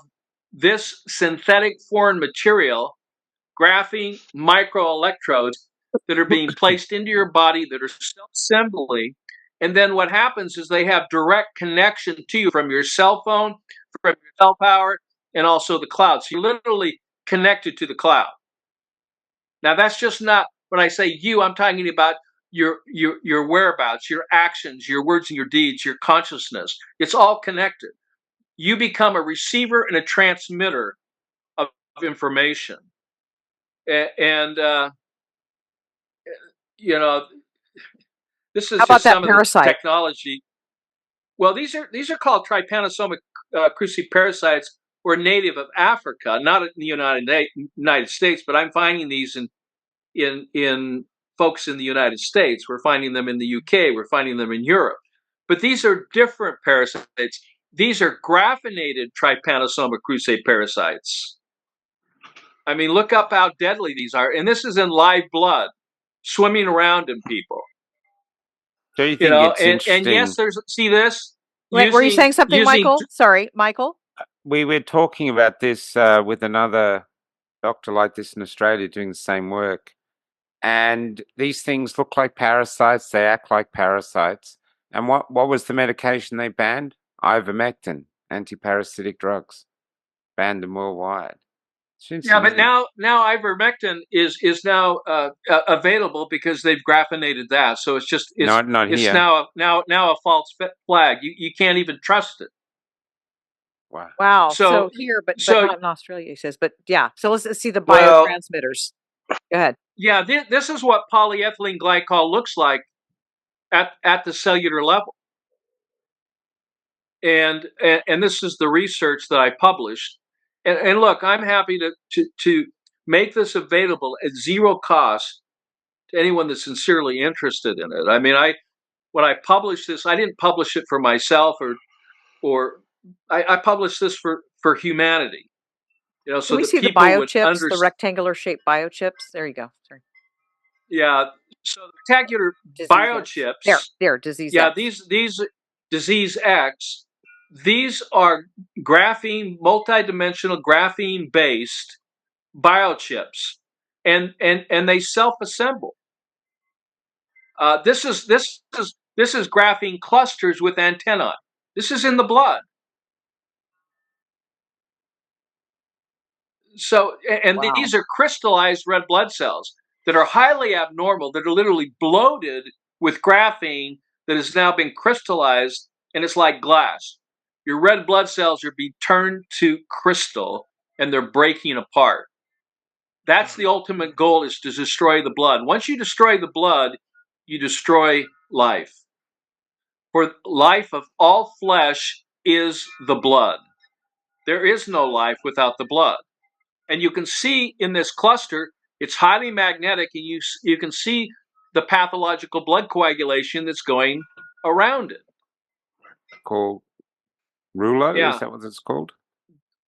this synthetic foreign material, graphene microelectrodes that are being placed into your body that are self-assembly. And then what happens is they have direct connection to you from your cell phone, from your cell power, and also the cloud. So you're literally connected to the cloud. Now that's just not, when I say you, I'm talking about your whereabouts, your actions, your words and your deeds, your consciousness. It's all connected. You become a receiver and a transmitter of information. And this is How about just that some parasite? of the technology. Well, these are called Trypanosoma cruzi parasites, or native of Africa, not in the United States, but I'm finding these in folks in the United States. We're finding them in the UK. We're finding them in Europe. But these are different parasites. These are graphinated Trypanosoma cruzi parasites. I mean, look up how deadly these are. And this is in live blood, swimming around in people. Do you think it's interesting? And yes, see this? Wait, were you saying something, Michael? Sorry, Michael. We were talking about this with another doctor like this in Australia doing the same work. And these things look like parasites. They act like parasites. And what was the medication they banned? Ivermectin, antiparasitic drugs. Banned them worldwide. Yeah, but now ivermectin is now available because they've graphinated that. So it's just not it's here. now a false flag. You can't even trust it. Wow. So here, but not in Australia, he says. But yeah. So let's see the biotransmitters. Go ahead. Yeah, this is what polyethylene glycol looks like at the cellular level. And this is the research that I published. And look, I'm happy to make this available at zero cost to anyone that's sincerely interested in it. I mean, when I published this, I didn't publish it for myself or I published this for humanity. You know, Can so we that see the people would biochips, the understand. rectangular shaped biochips? There you go. Sorry. Yeah. So the rectangular Disease X. biochips. There, disease Yeah, X. these disease X. These are graphene, multidimensional graphene based biochips, and they self assemble. This is graphene clusters with antennae. This is in the blood. So, and Wow. these are crystallized red blood cells that are highly abnormal, that are literally bloated with graphene that has now been crystallized, and it's like glass. Your red blood cells are being turned to crystal, and they're breaking apart. That's the ultimate goal, is to destroy the blood. Once you destroy the blood, you destroy life. For life of all flesh is the blood. There is no life without the blood. And you can see in this cluster, it's highly magnetic, and you can see the pathological blood coagulation that's going around it. Called Rouleau, Yeah. is that what it's called?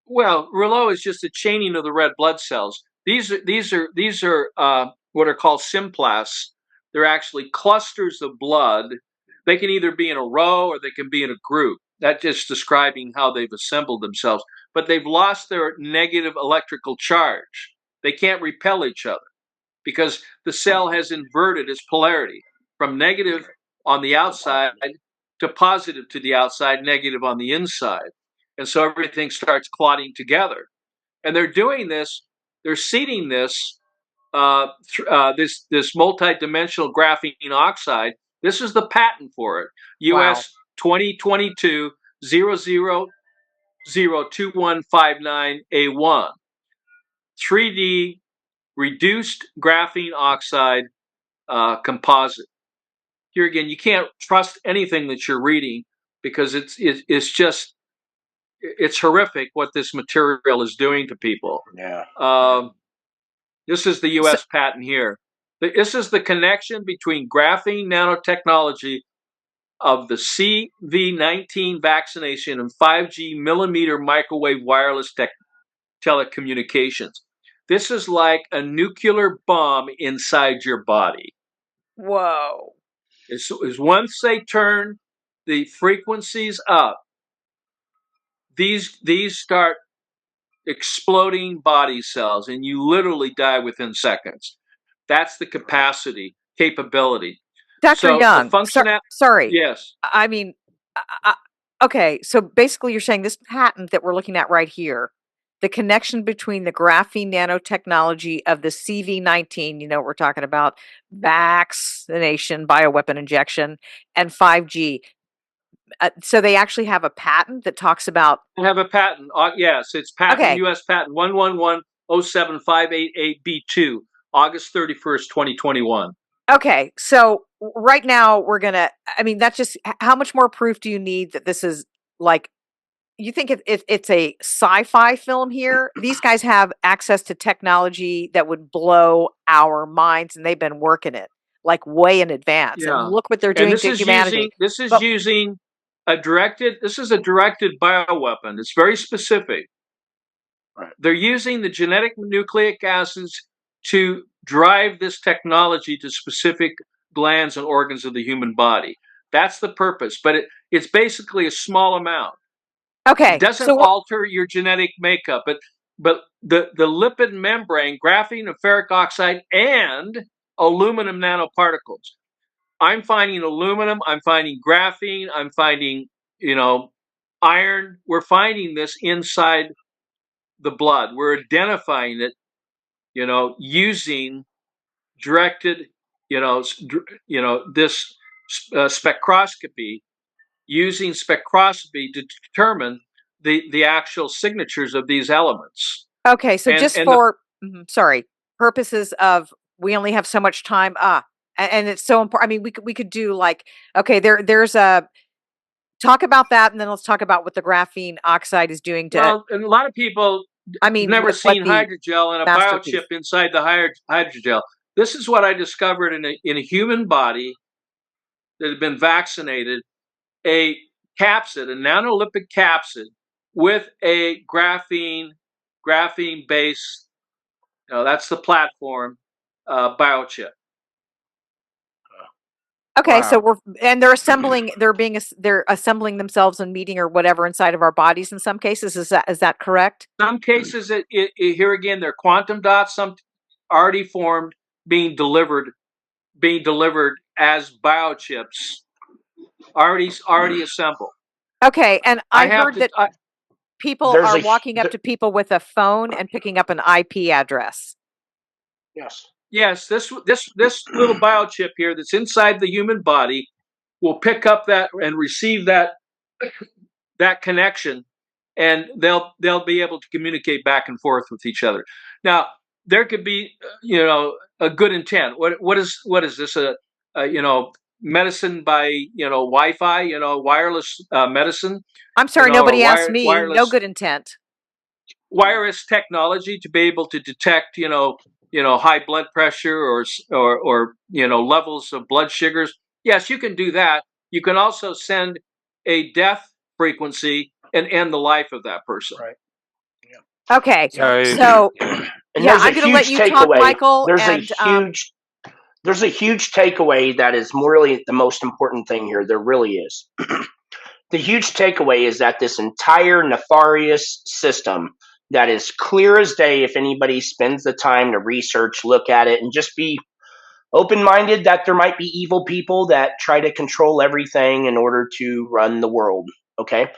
Well, rouleau is just a chaining of the red blood cells. These are what are called symplasts. They're actually clusters of blood. They can either be in a row or they can be in a group. That's just describing how they've assembled themselves. But they've lost their negative electrical charge. They can't repel each other because the cell has inverted its polarity from negative on the outside to positive to the outside, negative on the inside. And so everything starts clotting together. And they're doing this, they're seeding this, this multidimensional graphene oxide. This is the patent for it. Wow. US 2022 0002159A1. 3D reduced graphene oxide composite. Here again, you can't trust anything that you're reading because it's just it's horrific what this material is doing to people. Yeah. This is the U.S. patent here. This is the connection between graphene nanotechnology of the CV19 vaccination and 5G millimeter microwave wireless telecommunications. This is like a nuclear bomb inside your body. Whoa. Is once they turn the frequencies up, these start exploding body cells, and you literally die within seconds. That's the capability. Dr. So Young, the functionality. sorry. Yes. I mean, okay. So basically, you're saying this patent that we're looking at right here, the connection between the graphene nanotechnology of the CV19, you know what we're talking about, vaccination, bioweapon injection, and 5G. So they actually have a patent that talks about. I have a patent. Yes, it's patent, Okay. U.S. patent 111-07588B2, August 31st, 2021. Okay, so right now we're gonna. I mean, that's just how much more proof do you need that this is like? You think if it's a sci-fi film here, these guys have access to technology that would blow our minds, and they've been working it like way in advance. And Yeah. look what they're And doing to humanity. this is But- using a directed bioweapon. It's very specific. Right. They're using the genetic nucleic acids to drive this technology to specific glands and organs of the human body. That's the purpose, but it's basically a small amount. Okay, It doesn't so alter your genetic makeup, but the lipid membrane, graphene and ferric oxide, and aluminum nanoparticles. I'm finding aluminum, I'm finding graphene, I'm finding, iron. We're finding this inside the blood. We're identifying it, using directed, this spectroscopy, using spectroscopy to determine the actual signatures of these elements. okay, so And- just and for sorry, purposes of we only have so much time. And it's so important. I mean, we could do like, okay, there's a talk about that, and then let's talk about what the graphene oxide is doing to. Well, and a lot of people I mean, never what seen the hydrogel and a MasterPeace. biochip inside the hydrogel. This is what I discovered in a human body that had been vaccinated, a capsid, a nanolipid capsid with a graphene-based, that's the platform, biochip. Okay, so Wow. they're assembling, they're assembling themselves and meeting or whatever inside of our bodies in some cases. Is that correct? Some cases, here again, they're quantum dots, some already formed, being delivered as biochips, already assembled. Okay, and I heard that I, people are walking up to people with a phone and picking up an IP address. Yes. Yes, this little biochip here that's inside the human body will pick up that and receive that connection, and they'll be able to communicate back and forth with each other. Now, there could be a good intent. What is this, a medicine by Wi-Fi, wireless medicine? I'm sorry, nobody asked me. Wireless, no good intent. Wireless technology to be able to detect high blood pressure or levels of blood sugars. Yes, you can do that. You can also send a death frequency and end the life of that person. Right. Yeah. Okay. So and yeah, I'm going to let you talk, Michael. There's a huge takeaway that is really the most important thing here. There really is. The huge takeaway is that this entire nefarious system that is clear as day if anybody spends the time to research, look at it, and just be open-minded that there might be evil people that try to control everything in order to run the world, okay?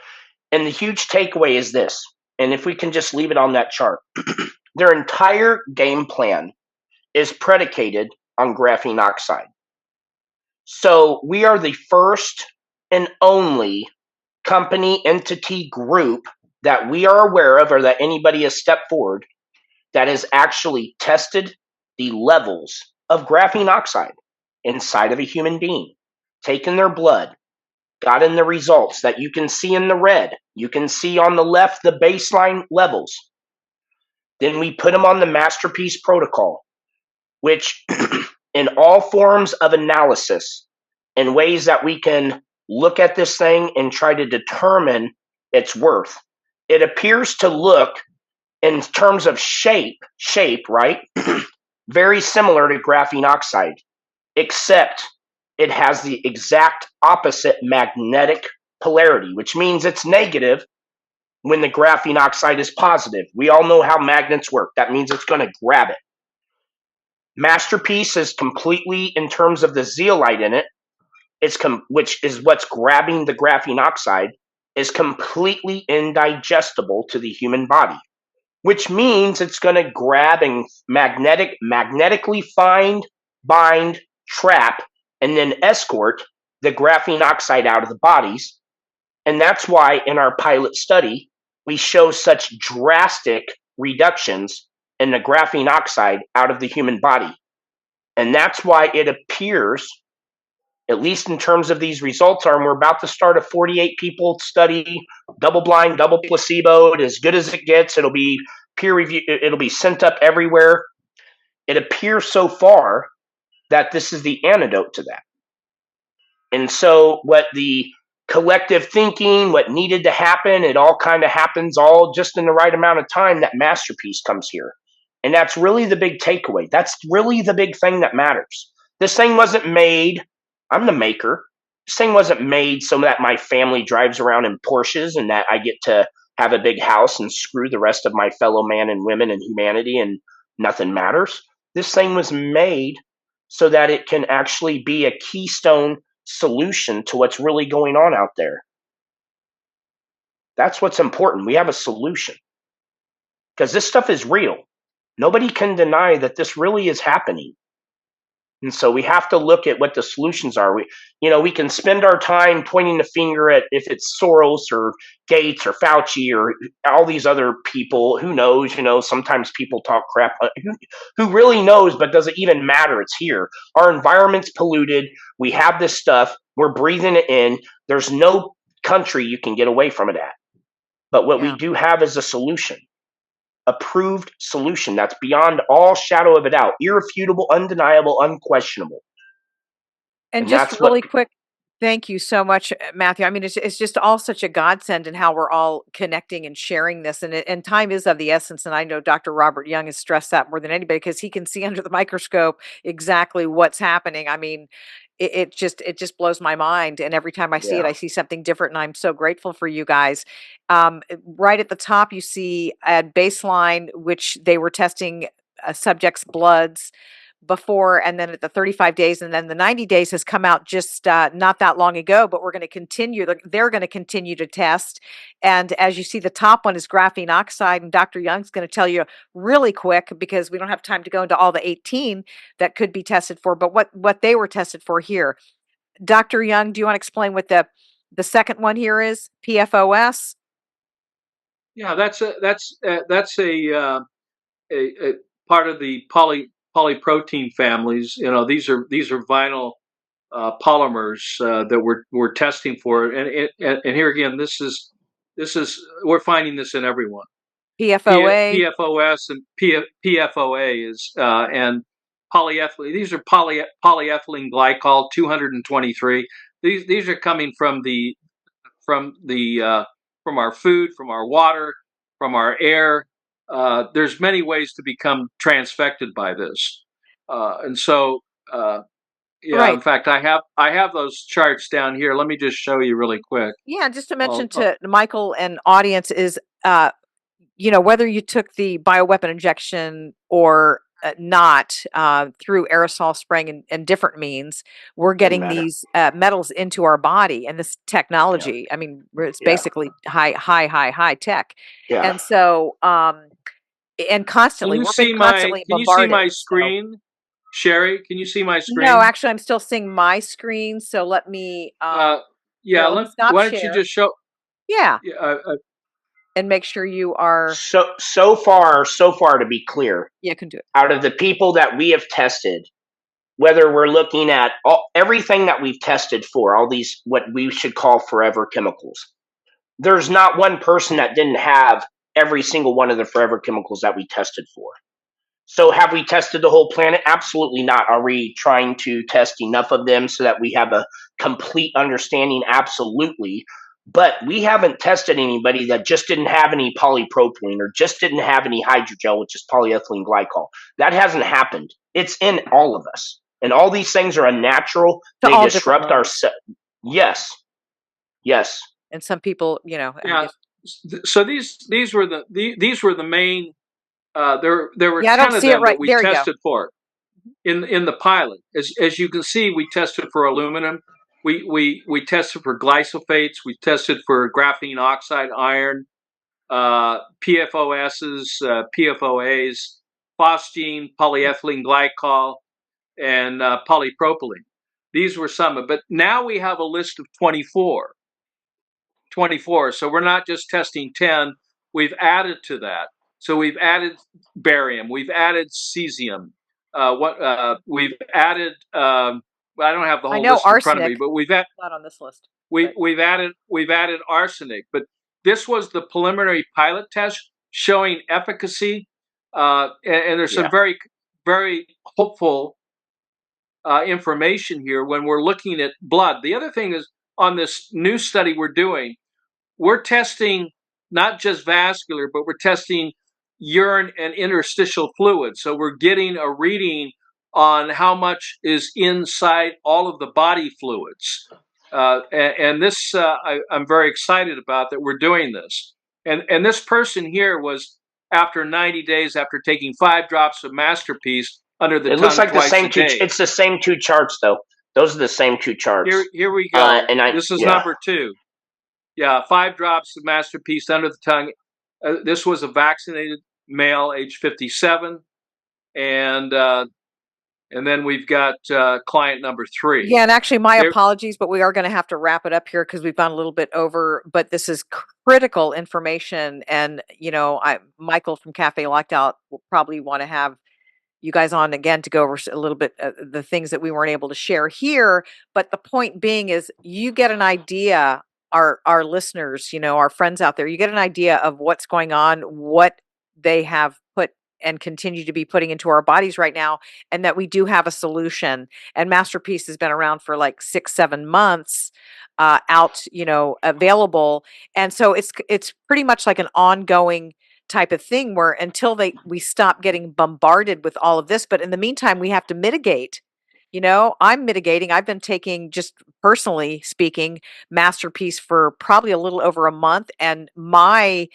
And the huge takeaway is this, and if we can just leave it on that chart, their entire game plan is predicated on graphene oxide. So we are the first and only company, entity, group that we are aware of or that anybody has stepped forward that has actually tested the levels of graphene oxide inside of a human being, taken their blood, gotten the results that you can see in the red. You can see on the left the baseline levels. Then we put them on the MasterPeace protocol, which in all forms of analysis, in ways that we can look at this thing and try to determine its worth. It appears to look, in terms of shape, right? Very similar to graphene oxide, except it has the exact opposite magnetic polarity, which means it's negative when the graphene oxide is positive. We all know how magnets work. That means it's going to grab it. MasterPeace is completely, in terms of the zeolite in it, which is what's grabbing the graphene oxide, is completely indigestible to the human body, which means it's going to grab and magnetically find, bind, trap, and then escort the graphene oxide out of the bodies. And that's why in our pilot study, we show such drastic reductions in the graphene oxide out of the human body. And that's why it appears, at least in terms of these results, and we're about to start a 48 people study, double blind, double placebo, as good as it gets. It'll be peer review. It'll be sent up everywhere. It appears so far that this is the antidote to that. And so what the collective thinking, what needed to happen, it all kind of happens all just in the right amount of time that MasterPeace comes here. And that's really the big takeaway. That's really the big thing that matters. This thing wasn't made, I'm the maker. This thing wasn't made so that my family drives around in Porsches and that I get to have a big house and screw the rest of my fellow man and women and humanity and nothing matters. This thing was made so that it can actually be a keystone solution to what's really going on out there. That's what's important. We have a solution. Because this stuff is real. Nobody can deny that this really is happening. And so we have to look at what the solutions are. We can spend our time pointing the finger at if it's Soros or Gates or Fauci or all these other people. Who knows? Sometimes people talk crap. Who really knows? But does it even matter? It's here. Our environment's polluted. We have this stuff. We're breathing it in. There's no country you can get away from it at. But what we do have is a solution. Approved solution that's beyond all shadow of a doubt, irrefutable, undeniable, unquestionable. And just really quick, thank you so much, Matthew. I mean, it's just all such a godsend in how we're all connecting and sharing this. And time is of the essence. And I know Dr. Robert Young has stressed that more than anybody because he can see under the microscope exactly what's happening. I mean, it just blows my mind. And every time I see it, I see something different. And I'm so grateful for you guys. Right at the top, you see at baseline, which they were testing subjects' bloods before, and then at the 35 days, and then the 90 days has come out just not that long ago, but we're going to continue. They're going to continue to test. And as you see, the top one is graphene oxide, and Dr. Young's going to tell you really quick because we don't have time to go into all the 18 that could be tested for, but what they were tested for here. Dr. Young, do you want to explain what the second one here is? PFOS? Yeah, that's a part of the polyprotein families. These are vinyl polymers that we're testing for, and here again, this is we're finding this in everyone. PFOA, PFOS, and PFOA is and polyethylene. These are polyethylene glycol 223. These are coming from our food, from our water, from our air. There's many ways to become transfected by this, and so right. In fact, I have those charts down here. Let me just show you really quick. Yeah, just to mention to Michael and audience is, whether you took the bioweapon injection or not through aerosol spraying and different means, we're getting these metals into our body, and this technology. I mean, it's basically high tech. Yeah. And so, and constantly, Can you see my screen, Sherry? Can you see my screen? No, actually, I'm still seeing my screen. So let me. Why don't you just show? Yeah. And make sure you are so far to be clear. Yeah, can do it. Out of the people that we have tested, whether we're looking at everything that we've tested for, all these what we should call forever chemicals, there's not one person that didn't have every single one of the forever chemicals that we tested for. So have we tested the whole planet? Absolutely not. Are we trying to test enough of them so that we have a complete understanding? Absolutely. But we haven't tested anybody that just didn't have any polypropylene or just didn't have any hydrogel, which is polyethylene glycol. That hasn't happened. It's in all of us. And all these things are unnatural. They disrupt our Yes. And some people, So these were the main there were 10 of them that we tested for in the pilot. As you can see, we tested for aluminum. We tested for glyphosates. We tested for graphene oxide, iron, PFOSs, PFOAs, phosgene, polyethylene glycol, and polypropylene. These were some, but now we have a list of 24. So we're not just testing 10. We've added to that. So we've added barium. We've added cesium. We've added. I don't have the whole list in front of me, but we've not on this list. We've added arsenic, but this was the preliminary pilot test showing efficacy, and there's some very, very hopeful information here when we're looking at blood. The other thing is on this new study we're doing, we're testing not just vascular, but we're testing urine and interstitial fluid. So we're getting a reading on how much is inside all of the body fluids. And this, I'm very excited about that we're doing this. And this person here was after 90 days, after taking 5 drops of MasterPeace under the tongue. It looks like it's the same 2 charts, though. Those are the same 2 charts. Here we go. This is number 2. Yeah, 5 drops of MasterPeace under the tongue. This was a vaccinated male, age 57, and And then we've got client number 3. Yeah, and actually, my apologies, but we are going to have to wrap it up here because we've gone a little bit over. But this is critical information, and Michael from Cafe Locked will probably want to have you guys on again to go over a little bit the things that we weren't able to share here. But the point being is, you get an idea, our listeners, our friends out there, you get an idea of what's going on, what they have put and continue to be putting into our bodies right now, and that we do have a solution. And MasterPeace has been around for like 6-7 months, out, available. And so it's pretty much like an ongoing type of thing, where until we stop getting bombarded with all of this. But in the meantime, we have to mitigate. I'm mitigating. I've been taking, just personally speaking, MasterPeace for probably a little over a month, and my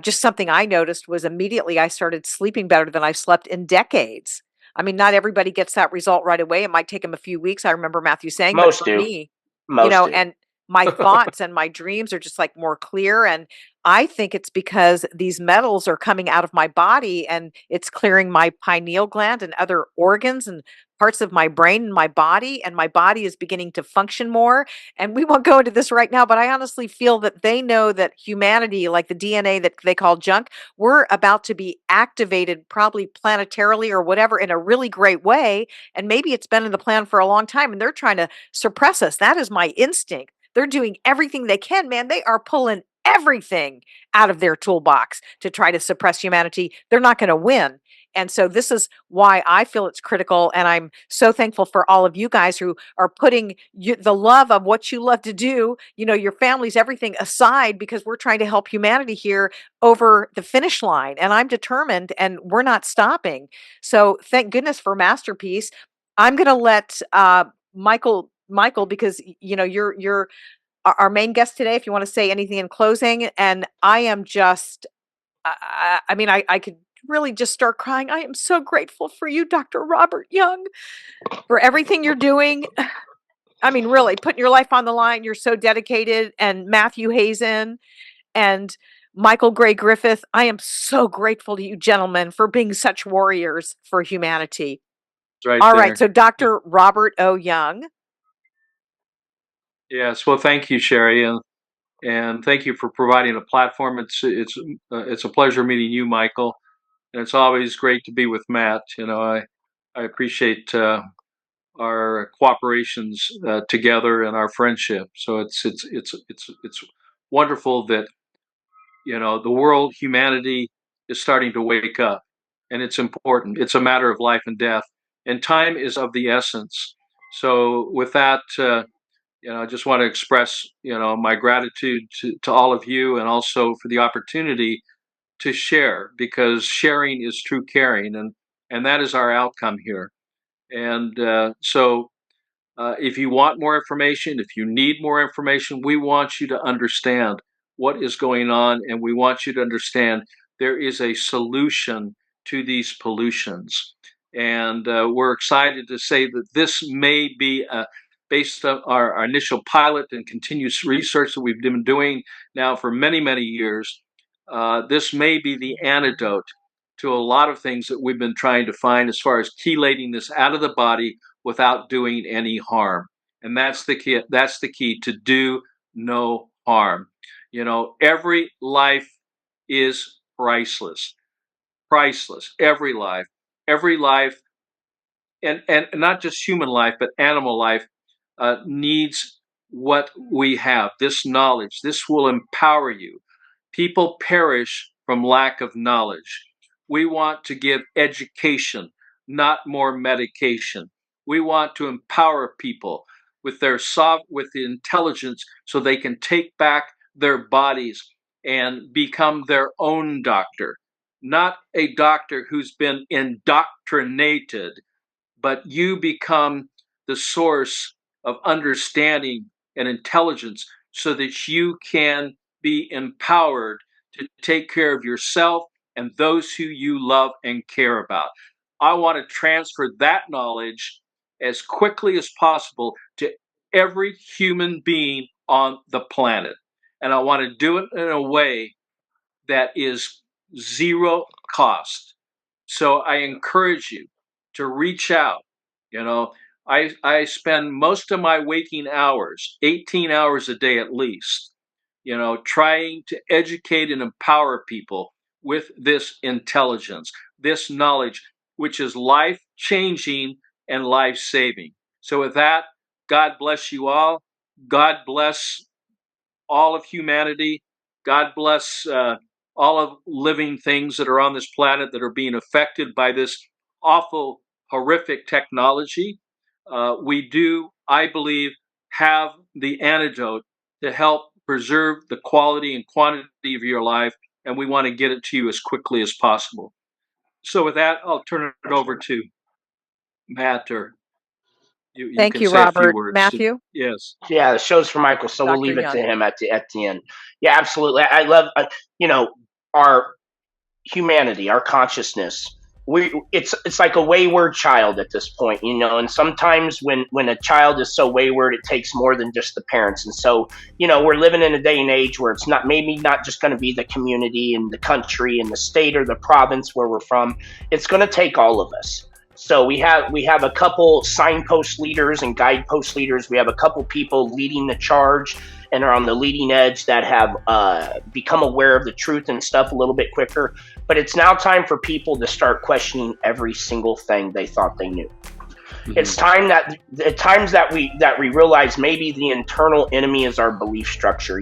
just something I noticed was immediately I started sleeping better than I've slept in decades. I mean, not everybody gets that result right away. It might take them a few weeks. I remember Matthew saying, but Most for do. me, Most do. and my thoughts and my dreams are just like more clear. And I think it's because these metals are coming out of my body and it's clearing my pineal gland and other organs and parts of my brain and my body is beginning to function more. And we won't go into this right now, but I honestly feel that they know that humanity, like the DNA that they call junk, we're about to be activated, probably planetarily or whatever, in a really great way. And maybe it's been in the plan for a long time and they're trying to suppress us. That is my instinct. They're doing everything they can, man. They are pulling everything out of their toolbox to try to suppress humanity. They're not going to win. And so this is why I feel it's critical. And I'm so thankful for all of you guys who are putting the love of what you love to do, your families, everything aside, because we're trying to help humanity here over the finish line. And I'm determined and we're not stopping. So thank goodness for MasterPeace. I'm going to let Michael, because you're our main guest today, if you want to say anything in closing. And I am just, I mean, I could really just start crying. I am so grateful for you, Dr. Robert Young, for everything you're doing. I mean, really putting your life on the line. You're so dedicated. And Matthew Hazen and Michael Gray Griffith, I am so grateful to you gentlemen for being such warriors for humanity. All right. So Dr. Robert O. Young. Yes. Well, thank you, Sherry. And thank you for providing a platform. It's a pleasure meeting you, Michael, and it's always great to be with Matt. I appreciate our cooperations together and our friendship. So it's wonderful that the world, humanity, is starting to wake up, and it's important. It's a matter of life and death, and time is of the essence. So with that. I just want to express, my gratitude to all of you, and also for the opportunity to share, because sharing is true caring, and that is our outcome here. And so, if you want more information, if you need more information, we want you to understand what is going on, and we want you to understand there is a solution to these pollutions. And we're excited to say that this may be based on our initial pilot and continuous research that we've been doing now for many, many years. This may be the antidote to a lot of things that we've been trying to find as far as chelating this out of the body without doing any harm. And that's the key. That's the key, to do no harm. Every life is priceless. Priceless. Every life. Every life, and not just human life, but animal life, needs what we have. This knowledge. This will empower you. People perish from lack of knowledge. We want to give education, not more medication. We want to empower people with with the intelligence, so they can take back their bodies and become their own doctor, not a doctor who's been indoctrinated, but you become the source of understanding and intelligence, so that you can be empowered to take care of yourself and those who you love and care about. I want to transfer that knowledge as quickly as possible to every human being on the planet. And I want to do it in a way that is zero cost. So I encourage you to reach out You know, I spend most of my waking hours, 18 hours a day at least, trying to educate and empower people with this intelligence, this knowledge, which is life changing and life saving. So, with that, God bless you all. God bless all of humanity. God bless all of living things that are on this planet that are being affected by this awful, horrific technology. We do, I believe, have the antidote to help preserve the quality and quantity of your life, and we want to get it to you as quickly as possible. So, with that, I'll turn it over to Matt, or you Thank can you, say a few Robert. words. Matthew, Yes. Yeah, the show's for Michael, so we'll Dr. leave it to Young. him at the end. Yeah, absolutely. I love our humanity, our consciousness. It's like a wayward child at this point, and sometimes when a child is so wayward, it takes more than just the parents. And so, we're living in a day and age where it's not just going to be the community and the country and the state or the province where we're from. It's going to take all of us. So we have a couple signpost leaders and guidepost leaders. We have a couple people leading the charge and are on the leading edge that have become aware of the truth and stuff a little bit quicker. But it's now time for people to start questioning every single thing they thought they knew. Mm-hmm. It's time that we realize maybe the internal enemy is our belief structure.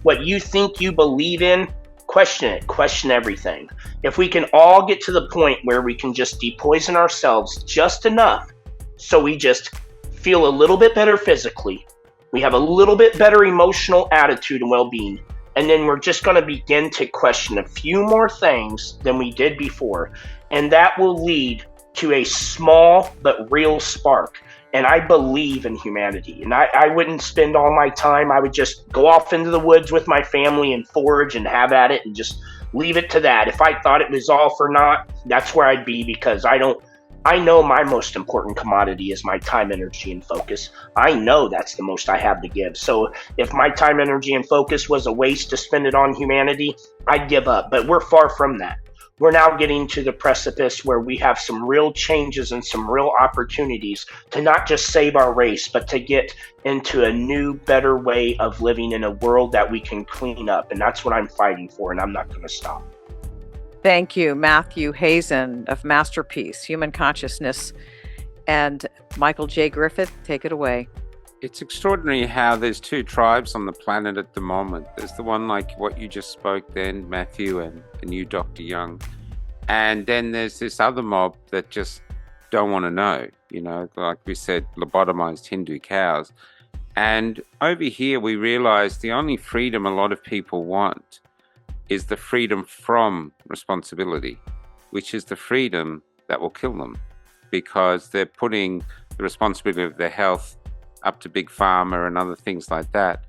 What you think you believe in, question it, question everything. If we can all get to the point where we can just depoison ourselves just enough so we just feel a little bit better physically, we have a little bit better emotional attitude and well-being, and then we're just going to begin to question a few more things than we did before, and that will lead to a small but real spark. And I believe in humanity, and I wouldn't spend all my time. I would just go off into the woods with my family and forage and have at it and just leave it to that. If I thought it was all for naught, that's where I'd be, because I know my most important commodity is my time, energy, and focus. I know that's the most I have to give. So if my time, energy, and focus was a waste to spend it on humanity, I'd give up. But we're far from that. We're now getting to the precipice where we have some real changes and some real opportunities to not just save our race, but to get into a new, better way of living in a world that we can clean up. And that's what I'm fighting for, and I'm not going to stop. Thank you, Matthew Hazen of MasterPeace, Human Consciousness, and Michael J. Griffith, take it away. It's extraordinary how there's two tribes on the planet at the moment. There's the one like what you just spoke then, Matthew, and you, Dr. Young. And then there's this other mob that just don't want to know, like we said, lobotomized Hindu cows. And over here, we realize the only freedom a lot of people want is the freedom from responsibility, which is the freedom that will kill them, because they're putting the responsibility of their health up to big pharma and other things like that,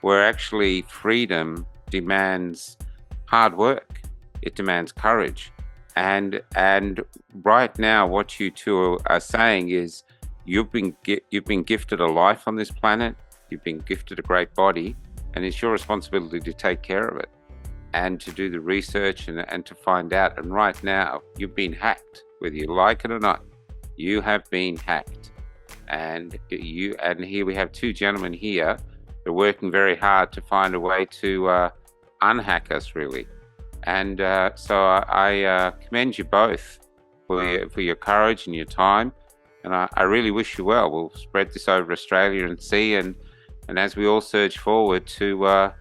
where actually freedom demands hard work. It demands courage. And right now, what you two are saying is you've been gifted a life on this planet, you've been gifted a great body, and it's your responsibility to take care of it and to do the research and to find out. And right now, you've been hacked, whether you like it or not. You have been hacked. And here we have two gentlemen here. They're working very hard to find a way to unhack us, really. And so I commend you both for your courage and your time. And I really wish you well. We'll spread this over Australia and see, and as we all surge forward to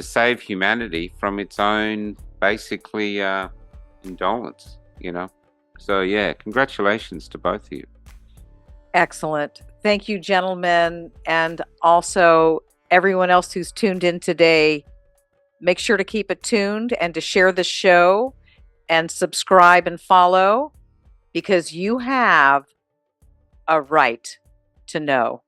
save humanity from its own, basically, indolence, So, yeah, congratulations to both of you. Excellent. Thank you, gentlemen. And also everyone else who's tuned in today. Make sure to keep it tuned and to share the show and subscribe and follow, because you have a right to know.